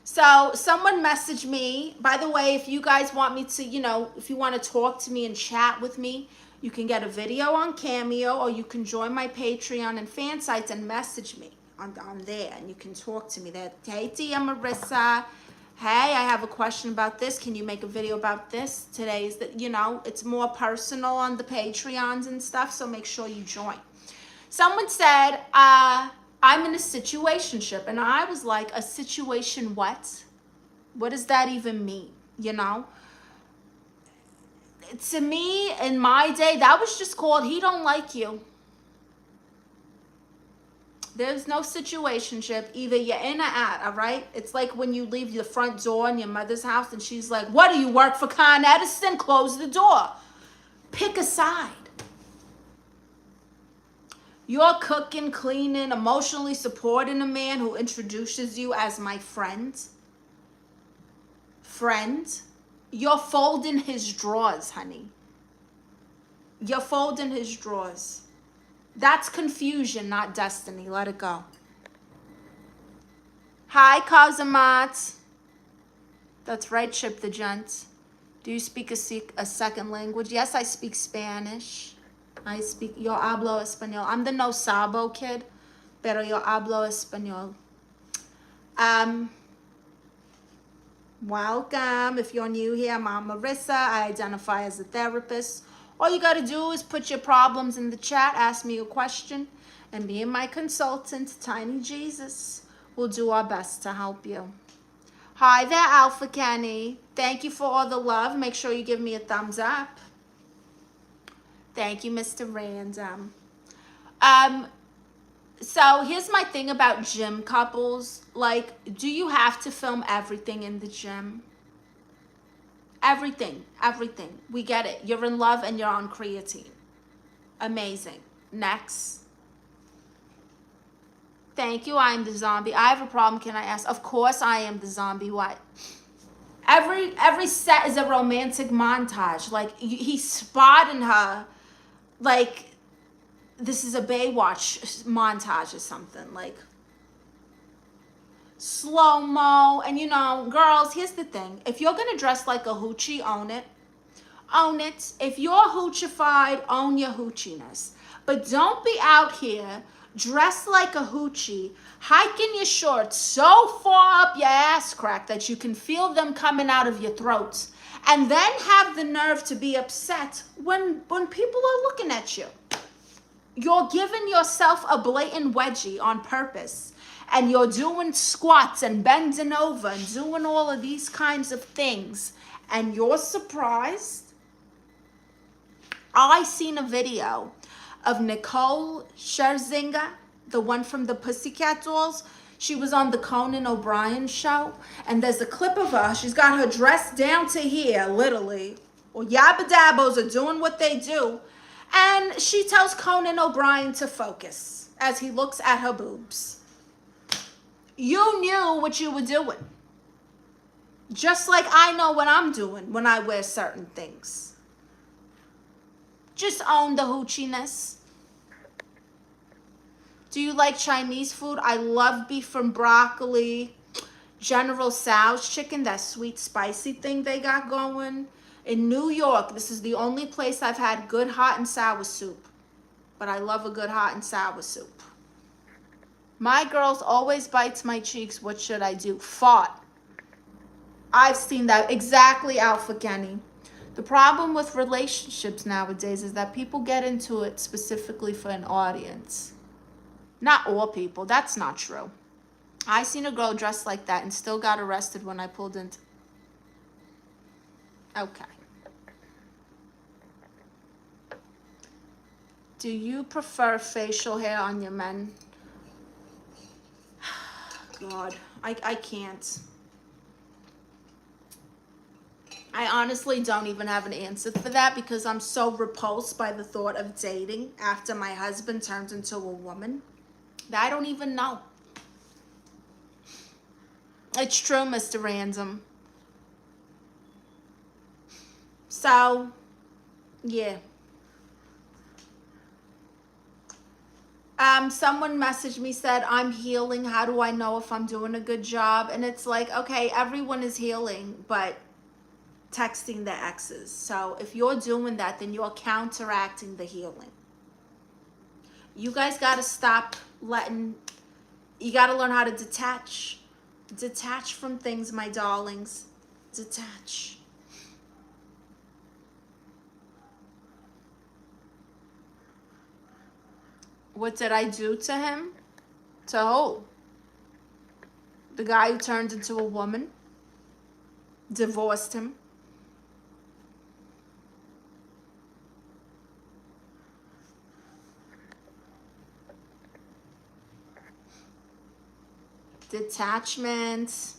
[SPEAKER 1] So someone messaged me. By the way, if you guys want me to, if you want to talk to me and chat with me, you can get a video on Cameo, or you can join my Patreon and fan sites and message me on there, and you can talk to me there. Hey, Tia Marisa. Hey, I have a question about this. Can you make a video about this? Today is that, it's more personal on the Patreons and stuff, so make sure you join. Someone said, I'm in a situationship, and I was like, a situation what? What does that even mean? To me, in my day, that was just called he don't like you. There's no situationship. Either you're in or out, all right? It's like when you leave the front door in your mother's house and she's like, what, do you work for Con Edison? Close the door. Pick a side. You're cooking, cleaning, emotionally supporting a man who introduces you as my friend. You're folding his drawers, honey. You're folding his drawers. That's confusion, not destiny. Let it go. Hi, Kazamat. That's right, Chip the Gent. Do you speak a second language? Yes, I speak Spanish. I speak, yo hablo español. I'm the no sabo kid, pero yo hablo español. Welcome. If you're new here, I'm Marisa. I identify as a therapist. All you got to do is put your problems in the chat, ask me a question, and me and my consultant, Tiny Jesus, will do our best to help you. Hi there, Alpha Kenny. Thank you for all the love. Make sure you give me a thumbs up. Thank you, Mr. Random. So here's my thing about gym couples. Like, do you have to film everything in the gym? Everything. We get it. You're in love and you're on creatine. Amazing. Next. Thank you. I am the zombie. I have a problem. Can I ask? Of course I am the zombie. What? Every set is a romantic montage. Like, he's spotting her. Like, this is a Baywatch montage or something. Like, slow-mo. And girls, here's the thing. If you're gonna dress like a hoochie, own it. Own it. If you're hoochified, own your hoochiness. But don't be out here dressed like a hoochie, hiking your shorts so far up your ass crack that you can feel them coming out of your throats, and then have the nerve to be upset when people are looking at you. You're giving yourself a blatant wedgie on purpose. and you're doing squats and bending over and doing all of these kinds of things, and you're surprised. I seen a video of Nicole Scherzinger, the one from the Pussycat Dolls. She was on the Conan O'Brien show, and there's a clip of her. She's got her dress down to here, literally. Well, Yabba Dabbos are doing what they do. And she tells Conan O'Brien to focus as he looks at her boobs. You knew what you were doing. Just like I know what I'm doing when I wear certain things. Just own the hoochiness. Do you like Chinese food? I love beef and broccoli. General Tso's chicken, that sweet spicy thing they got going. In New York, this is the only place I've had good hot and sour soup. But I love a good hot and sour soup. My girls always bites my cheeks. What should I do? Fart. I've seen that. Exactly, Alpha Kenny. The problem with relationships nowadays is that people get into it specifically for an audience. Not all people. That's not true. I seen a girl dressed like that and still got arrested when I pulled into... Okay. Do you prefer facial hair on your men? God, I can't. I honestly don't even have an answer for that because I'm so repulsed by the thought of dating after my husband turns into a woman that I don't even know. It's true, Mr. Random. So, yeah. Someone messaged me, said, I'm healing. How do I know if I'm doing a good job? And it's like, okay, everyone is healing, but texting their exes. So if you're doing that, then you're counteracting the healing. You guys got to stop letting, you got to learn how to detach. Detach from things, my darlings. Detach. What did I do to him? To who? The guy who turned into a woman? Divorced him? Detachment.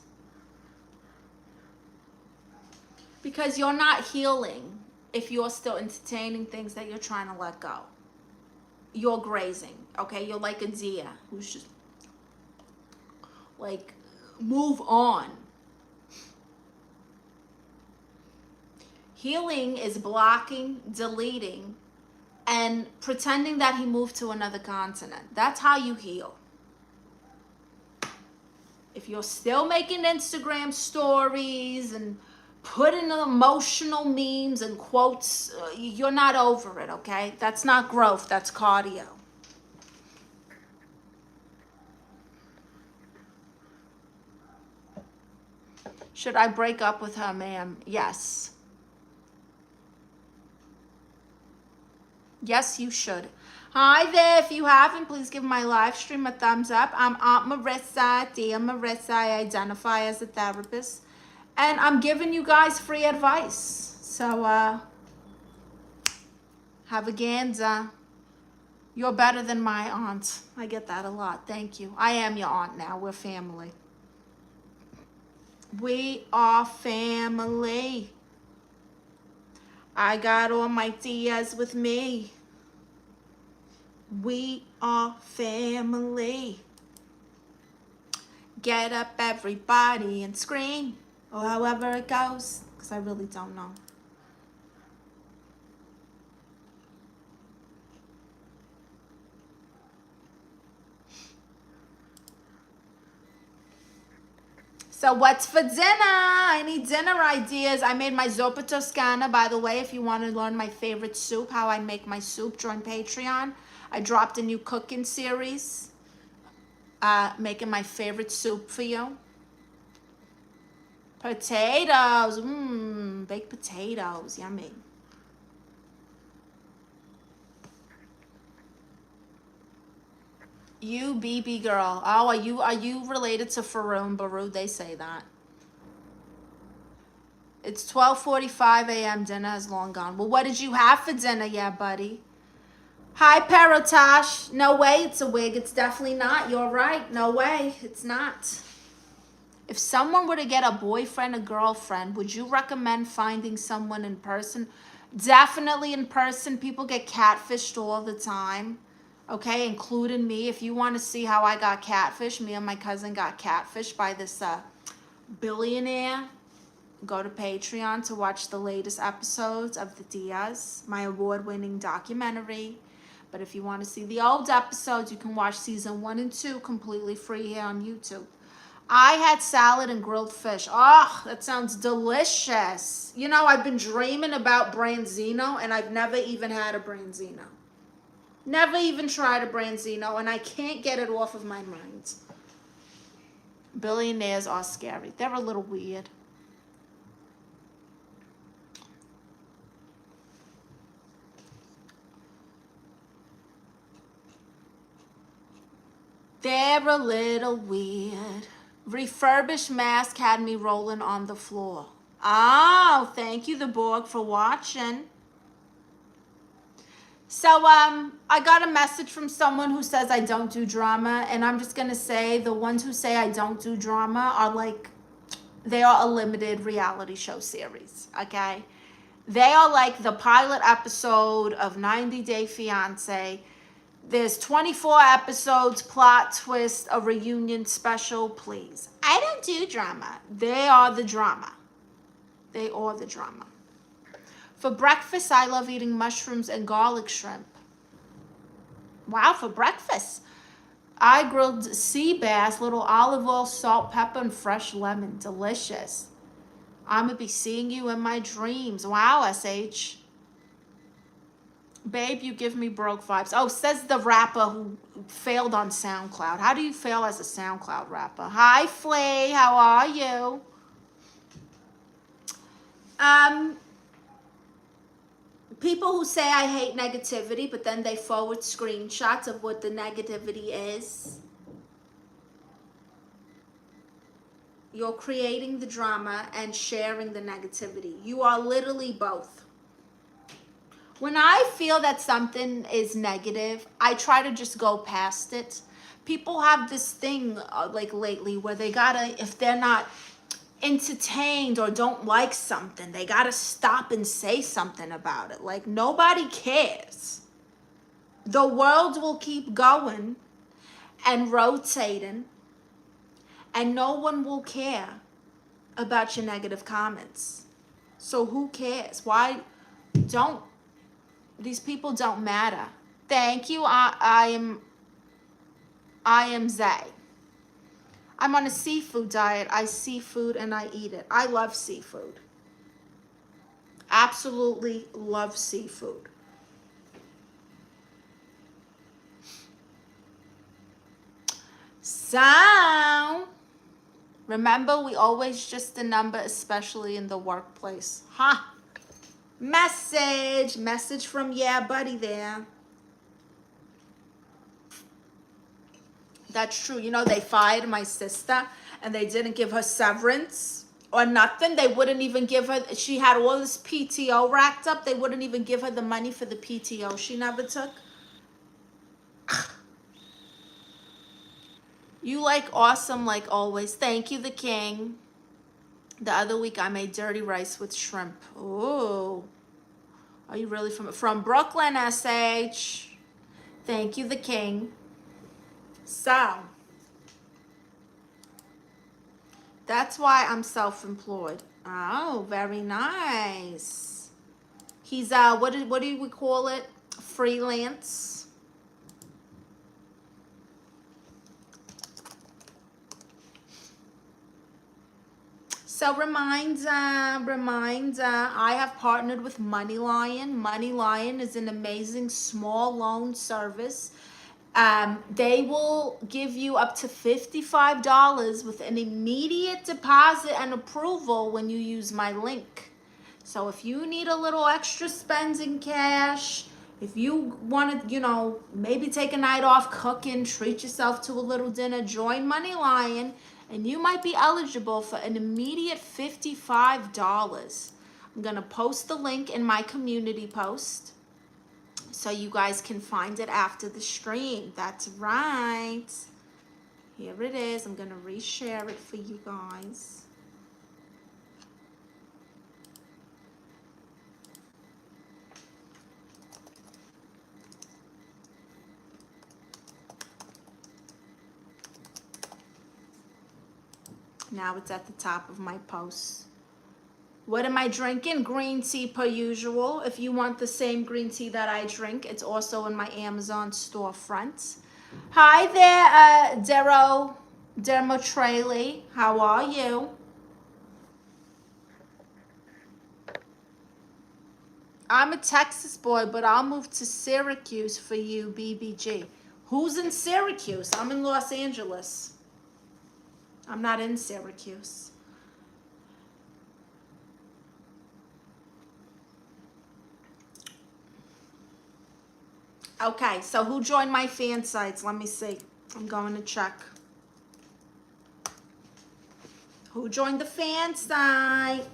[SPEAKER 1] Because you're not healing if you're still entertaining things that you're trying to let go. You're grazing, okay? You're like a deer who's just like, move on. Healing is blocking, deleting, and pretending that he moved to another continent. That's how you heal. If you're still making Instagram stories and putting emotional memes and quotes, you're not over it, okay? That's not growth, that's cardio. Should I break up with her, ma'am? Yes. Yes, you should. Hi there. If you haven't, please give my live stream a thumbs up. I'm Aunt Marisa, Tia Marisa. I identify as a therapist. And I'm giving you guys free advice. So, have a ganza. You're better than my aunt. I get that a lot. Thank you. I am your aunt now. We're family. We are family. I got all my tias with me. We are family. Get up, everybody, and scream. Or however it goes, because I really don't know. So what's for dinner? I need dinner ideas. I made my zuppa toscana, by the way. If you want to learn my favorite soup, how I make my soup, join Patreon. I dropped a new cooking series, making my favorite soup for you. Potatoes, baked potatoes, yummy. You BB girl. Oh, are you related to Faroon Baru? They say that. It's 12:45 a.m. Dinner has long gone. Well, what did you have for dinner, yeah, buddy? Hi, Parotosh. No way it's a wig. It's definitely not. You're right. No way. It's not. If someone were to get a boyfriend or girlfriend, would you recommend finding someone in person? Definitely in person. People get catfished all the time. Okay, including me. If you want to see how I got catfished, me and my cousin got catfished by this billionaire. Go to Patreon to watch the latest episodes of The Diaz, my award-winning documentary. But if you want to see the old episodes, you can watch season 1 and 2 completely free here on YouTube. I had salad and grilled fish. Oh, that sounds delicious. You know, I've been dreaming about branzino, and I've never even had a branzino. Never even tried a branzino, and I can't get it off of my mind. Billionaires are scary. They're a little weird. They're a little weird. Refurbished mask had me rolling on the floor. Oh, thank you, the Borg, for watching. So, I got a message from someone who says I don't do drama, and I'm just gonna say the ones who say I don't do drama are like, they are a limited reality show series, okay? They are like the pilot episode of 90 Day Fiancé. There's 24 episodes, plot twist, a reunion special, please. I don't do drama. They are the drama. They are the drama. For breakfast, I love eating mushrooms and garlic shrimp. Wow, for breakfast. I grilled sea bass, little olive oil, salt, pepper, and fresh lemon. Delicious. I'm going to be seeing you in my dreams. Wow, SH. Babe, you give me broke vibes. Oh, says the rapper who failed on SoundCloud. How do you fail as a SoundCloud rapper? Hi, Flay. How are you? People who say I hate negativity, but then they forward screenshots of what the negativity is. You're creating the drama and sharing the negativity. You are literally both. When I feel that something is negative, I try to just go past it. People have this thing like lately where they gotta, if they're not entertained or don't like something, they gotta stop and say something about it. Like, nobody cares. The world will keep going and rotating, and no one will care about your negative comments. So who cares? Why don't these people don't matter? Thank you. I am Zay. I'm on a seafood diet. I see food and I eat it. I love seafood. Absolutely love seafood. So, remember, we always just a number, especially in the workplace. Huh? Message from yeah buddy there. That's true. You know, they fired my sister and they didn't give her severance or nothing. They wouldn't even give her, she had all this PTO racked up. They wouldn't even give her the money for the PTO she never took. You like awesome like always. Thank you, the king. The other week I made dirty rice with shrimp. Ooh. Are you really from Brooklyn, SH? Thank you, the king. So, that's why I'm self-employed. Oh, very nice. He's, what do we call it? Freelance. So reminder, I have partnered with MoneyLion. MoneyLion is an amazing small loan service. They will give you up to $55 with an immediate deposit and approval when you use my link. So if you need a little extra spending cash, If you want to, you know, maybe take a night off cooking, treat yourself to a little dinner, join Money Lion, and you might be eligible for an immediate $55. I'm going to post the link in my community post so you guys can find it after the stream. That's right. Here it is. I'm going to reshare it for you guys. Now it's at the top of my post. What am I drinking? Green tea per usual. If you want the same green tea that I drink, it's also in my Amazon storefront. Hi there, Dermotrale. How are you? I'm a Texas boy, but I'll move to Syracuse for you, BBG. Who's in Syracuse? I'm in Los Angeles. I'm not in Syracuse. Okay, so who joined my fan sites? Let me see. I'm going to check. Who joined the fan site?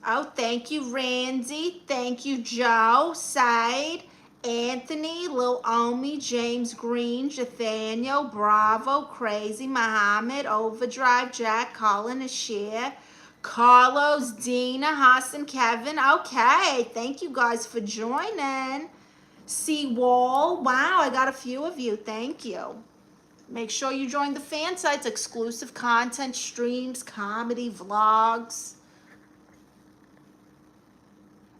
[SPEAKER 1] Oh, thank you, Randy. Thank you, Joe, Said, Anthony, Lil Omi, James Green, Nathaniel, Bravo, Crazy, Muhammad, Overdrive, Jack, Colin, Ashir, Carlos, Dina, Hassan, Kevin. Okay, thank you guys for joining. Seawall. Wow, I got a few of you. Thank you. Make sure you join the fan sites, exclusive content, streams, comedy, vlogs.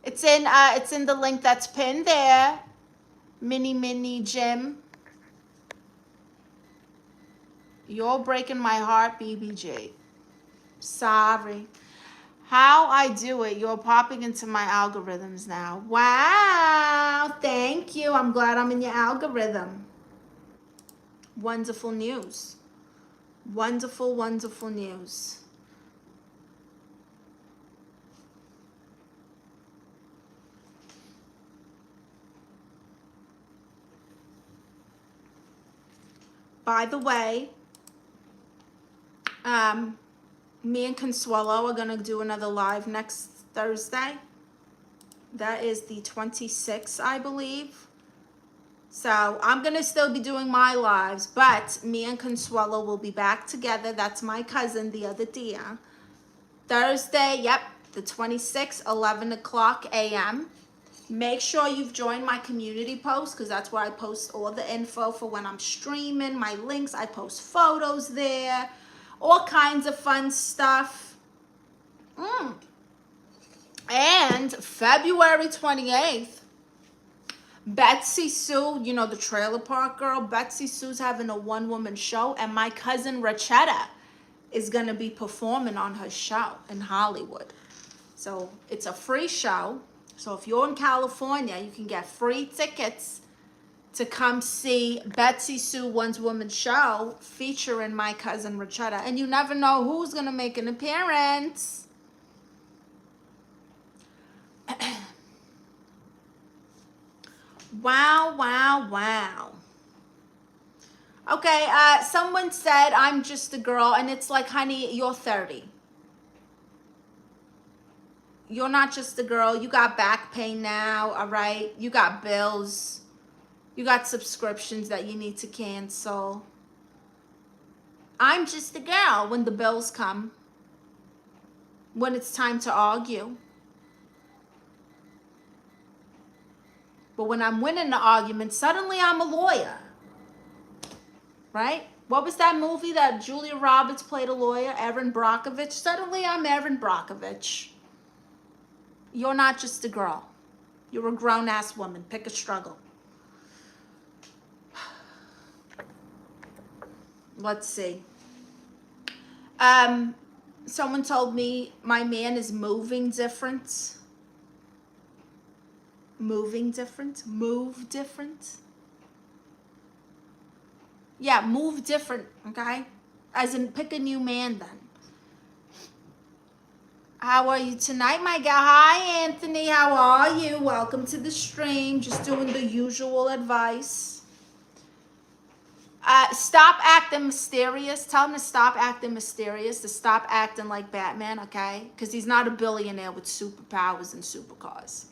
[SPEAKER 1] It's in the link that's pinned there. Mini Jim. You're breaking my heart, BBG. Sorry. How I do it, you're popping into my algorithms now. Wow, thank you. I'm glad I'm in your algorithm. Wonderful news. Wonderful, wonderful news. By the way, me and Consuelo are going to do another live next Thursday. That is the 26th, I believe. So I'm going to still be doing my lives, but me and Consuelo will be back together. That's my cousin, the other Dia. Thursday, yep, the 26th, 11 o'clock a.m. Make sure you've joined my community post because that's where I post all the info for when I'm streaming, my links. I post photos there, all kinds of fun stuff. And February 28th, Betsy Sue, you know, the trailer park girl, Betsy Sue's having a one-woman show, and my cousin Rachetta is going to be performing on her show in Hollywood. So it's a free show. So if you're in California, you can get free tickets to come see Betsy Sue one-woman show featuring my cousin Rachetta. And you never know who's going to make an appearance. Wow, wow, wow. Okay, someone said I'm just a girl, and it's like, honey, you're 30. You're not just a girl. You got back pain now, all right? You got bills. You got subscriptions that you need to cancel. I'm just a girl when the bills come. When it's time to argue. But when I'm winning the argument, suddenly I'm a lawyer. Right? What was that movie that Julia Roberts played a lawyer? Erin Brockovich. Suddenly I'm Erin Brockovich. You're not just a girl. You're a grown-ass woman. Pick a struggle. Let's see. Someone told me my man is moving different. Moving different? Move different? Yeah, move different, okay? As in, pick a new man then. How are you tonight, my guy? Hi, Anthony. How are you? Welcome to the stream. Just doing the usual advice. Stop acting mysterious. Tell him to stop acting mysterious, to stop acting like Batman, okay? Because he's not a billionaire with superpowers and supercars.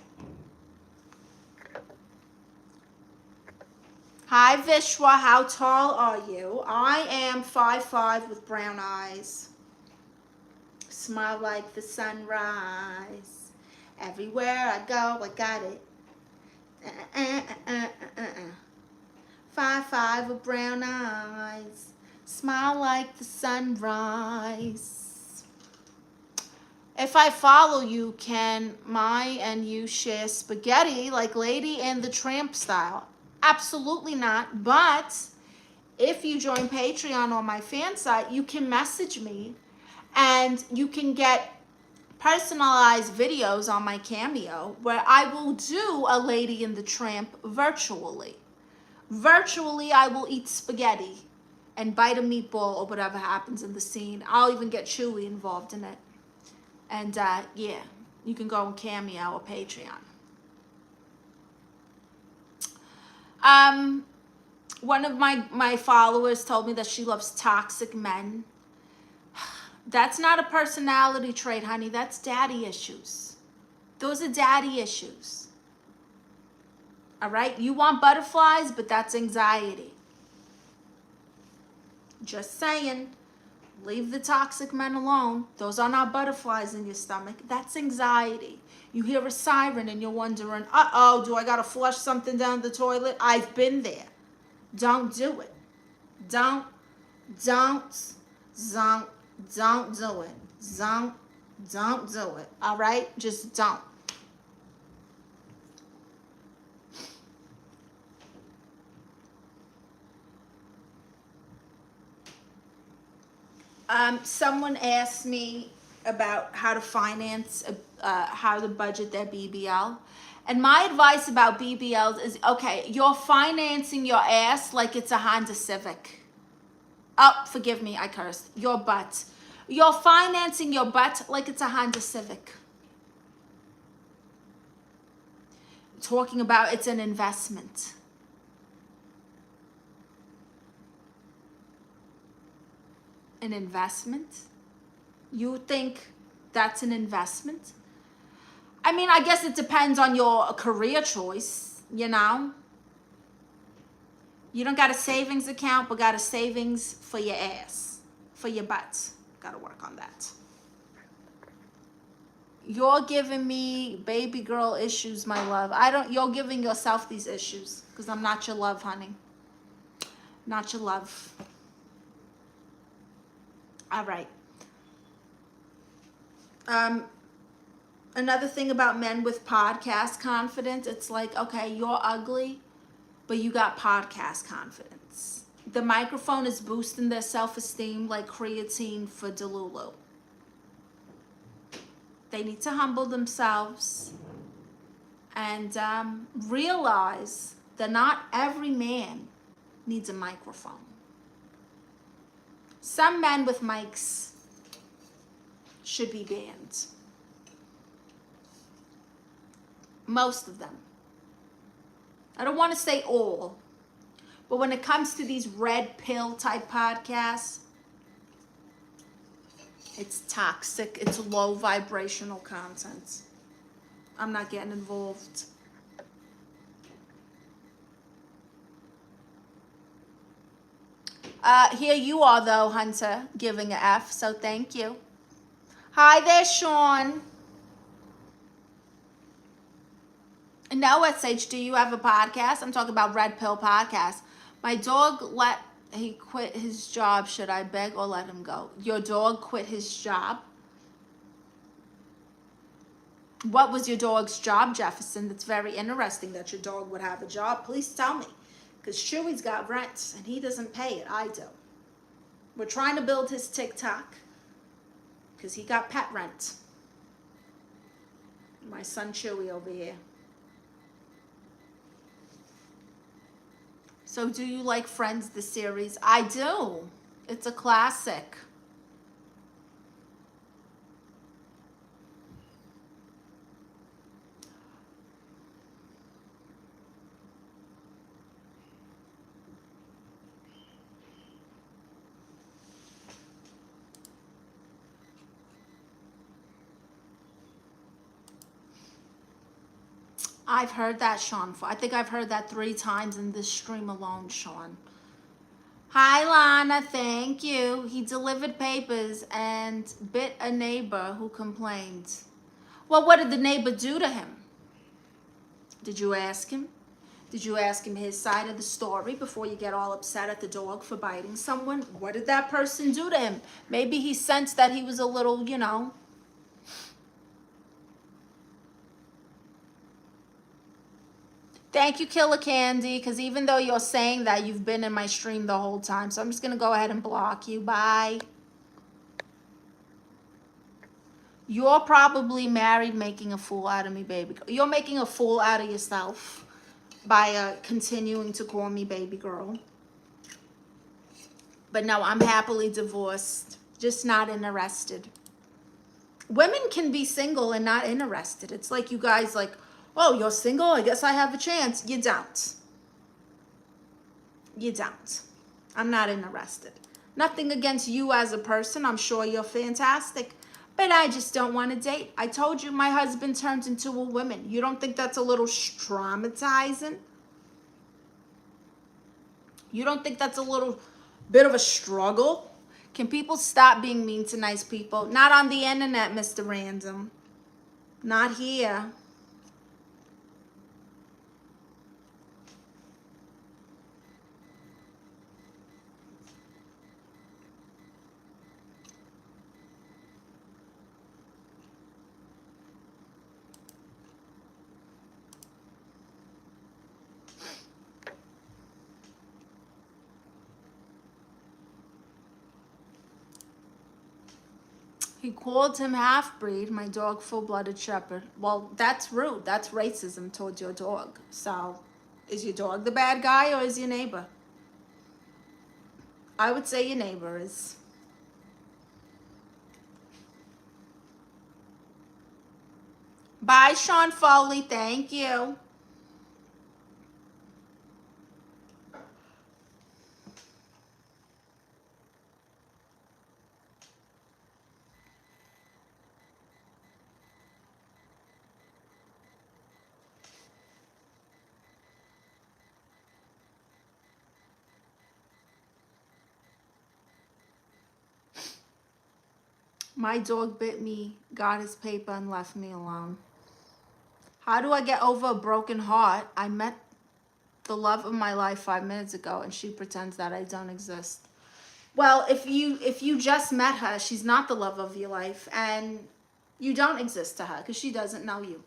[SPEAKER 1] Hi, Vishwa. How tall are you? I am 5'5" with brown eyes. Smile like the sunrise. Everywhere I go, I got it. 5'5" with brown eyes. Smile like the sunrise. If I follow you, can my and you share spaghetti like Lady and the Tramp style? Absolutely not. But if you join Patreon or my fan site, you can message me and you can get personalized videos on my Cameo where I will do a Lady and the Tramp virtually. Virtually, I will eat spaghetti and bite a meatball or whatever happens in the scene. I'll even get Chewy involved in it. And yeah, you can go on Cameo or Patreon. One of my followers told me that she loves toxic men. That's not a personality trait, honey. That's daddy issues. Those are daddy issues. All right? You want butterflies, but that's anxiety. Just saying. Leave the toxic men alone. Those are not butterflies in your stomach. That's anxiety. You hear a siren and you're wondering, uh-oh, do I got to flush something down the toilet? I've been there. Don't do it. Don't do it. Don't do it. All right? Just don't. Someone asked me about how to finance, how to budget their BBL. And my advice about BBLs is, okay, you're financing your ass like it's a Honda Civic. Oh, forgive me, I cursed. Your butt. You're financing your butt like it's a Honda Civic. Talking about it's an investment. An investment? You think that's an investment? I mean, I guess it depends on your career choice, you know? You don't got a savings account, but got a savings for your ass, for your butt. Got to work on that. You're giving me baby girl issues, my love. You're giving yourself these issues because I'm not your love, honey. Not your love. All right. Another thing about men with podcast confidence, it's like, okay, you're ugly, but you got podcast confidence. The microphone is boosting their self-esteem like creatine for Delulu. They need to humble themselves and realize that not every man needs a microphone. Some men with mics should be banned. Most of them. I don't want to say all, but when it comes to these red pill type podcasts, it's toxic. It's low vibrational content. I'm not getting involved. Here you are, though, Hunter, giving an F, so thank you. Hi there, Sean. No, SH, do you have a podcast? I'm talking about Red Pill Podcast. My dog he quit his job. Should I beg or let him go? Your dog quit his job? What was your dog's job, Jefferson? That's very interesting that your dog would have a job. Please tell me. Because Chewy's got rent and he doesn't pay it. I do. We're trying to build his TikTok because he got pet rent. My son Chewy over here. So do you like Friends, the series? I do. It's a classic. I've heard that, Sean. I think I've heard that 3 times in this stream alone, Sean. Hi, Lana. Thank you. He delivered papers and bit a neighbor who complained. Well, what did the neighbor do to him? Did you ask him? Did you ask him his side of the story before you get all upset at the dog for biting someone? What did that person do to him? Maybe he sensed that he was a little, you know. Thank you, Killer Candy, because even though you're saying that, you've been in my stream the whole time. So I'm just going to go ahead and block you. Bye. You're probably married making a fool out of me, baby. You're making a fool out of yourself by continuing to call me baby girl. But no, I'm happily divorced, just not interested. Women can be single and not interested. It's like you guys like, oh, you're single? I guess I have a chance. You don't. You don't. I'm not interested. Nothing against you as a person. I'm sure you're fantastic. But I just don't want to date. I told you my husband turned into a woman. You don't think that's a little traumatizing? You don't think that's a little bit of a struggle? Can people stop being mean to nice people? Not on the internet, Mr. Random. Not here. He called him half-breed, my dog full-blooded shepherd. Well, that's rude. That's racism towards your dog. So, is your dog the bad guy or is your neighbor? I would say your neighbor is. Bye, Sean Foley. Thank you. My dog bit me, got his paper, and left me alone. How do I get over a broken heart? I met the love of my life 5 minutes ago, and she pretends that I don't exist. Well, if you just met her, she's not the love of your life, and you don't exist to her because she doesn't know you.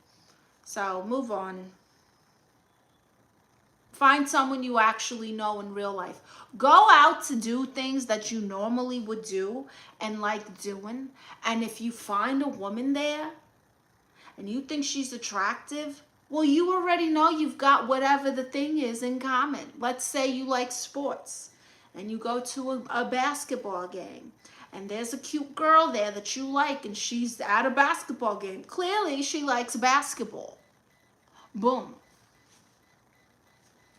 [SPEAKER 1] So move on. Find someone you actually know in real life. Go out to do things that you normally would do and like doing. And if you find a woman there and you think she's attractive, well, you already know you've got whatever the thing is in common. Let's say you like sports and you go to a basketball game and there's a cute girl there that you like and she's at a basketball game. Clearly, she likes basketball. Boom.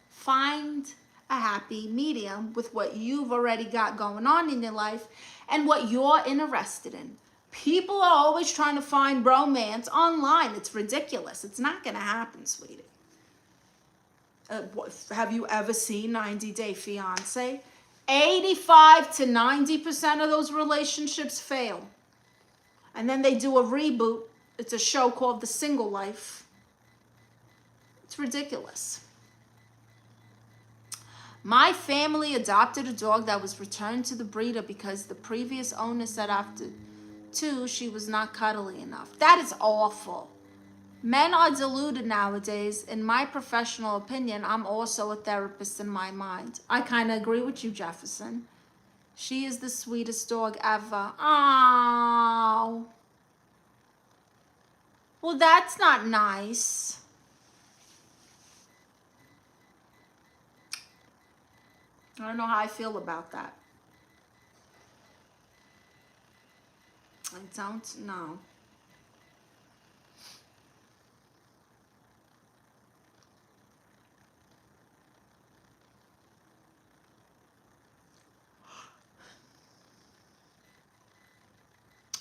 [SPEAKER 1] Find a happy medium with what you've already got going on in your life and what you're interested in. People are always trying to find romance online. It's ridiculous. It's not going to happen, sweetie. Have you ever seen 90 Day Fiancé? 85 to 90% of those relationships fail. And then they do a reboot. It's a show called The Single Life. It's ridiculous. My family adopted a dog that was returned to the breeder because the previous owner said after 2, she was not cuddly enough. That is awful. Men are deluded nowadays. In my professional opinion, I'm also a therapist in my mind. I kind of agree with you, Jefferson. She is the sweetest dog ever. Oh. Well, that's not nice. I don't know how I feel about that. I don't know.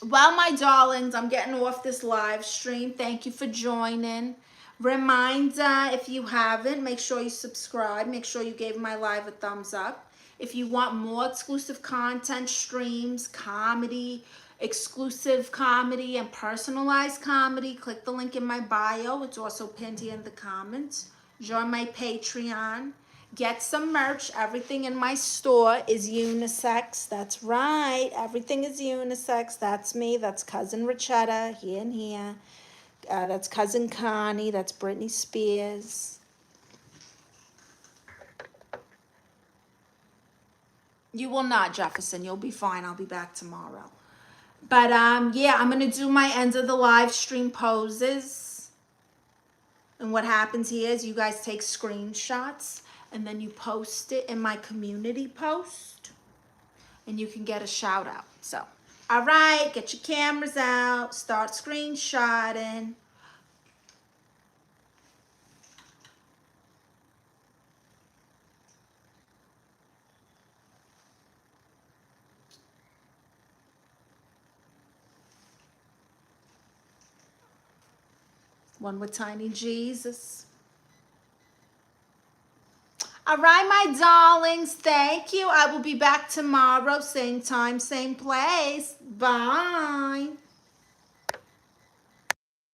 [SPEAKER 1] Well, my darlings, I'm getting off this live stream. Thank you for joining. Reminder, if you haven't, make sure you subscribe. Make sure you gave my live a thumbs up. If you want more exclusive content, streams, comedy, exclusive comedy, and personalized comedy, click the link in my bio. It's also pinned here in the comments. Join my Patreon. Get some merch. Everything in my store is unisex. That's right. Everything is unisex. That's me. That's Cousin Richetta, here and here. That's Cousin Connie. That's Britney Spears. You will not, Jefferson. You'll be fine. I'll be back tomorrow. But yeah, I'm going to do my end of the live stream poses. And what happens here is you guys take screenshots and then you post it in my community post and you can get a shout out. So, all right, get your cameras out, start screenshotting. One with tiny Jesus. All right, my darlings, thank you. I will be back tomorrow, same time, same place. Bye.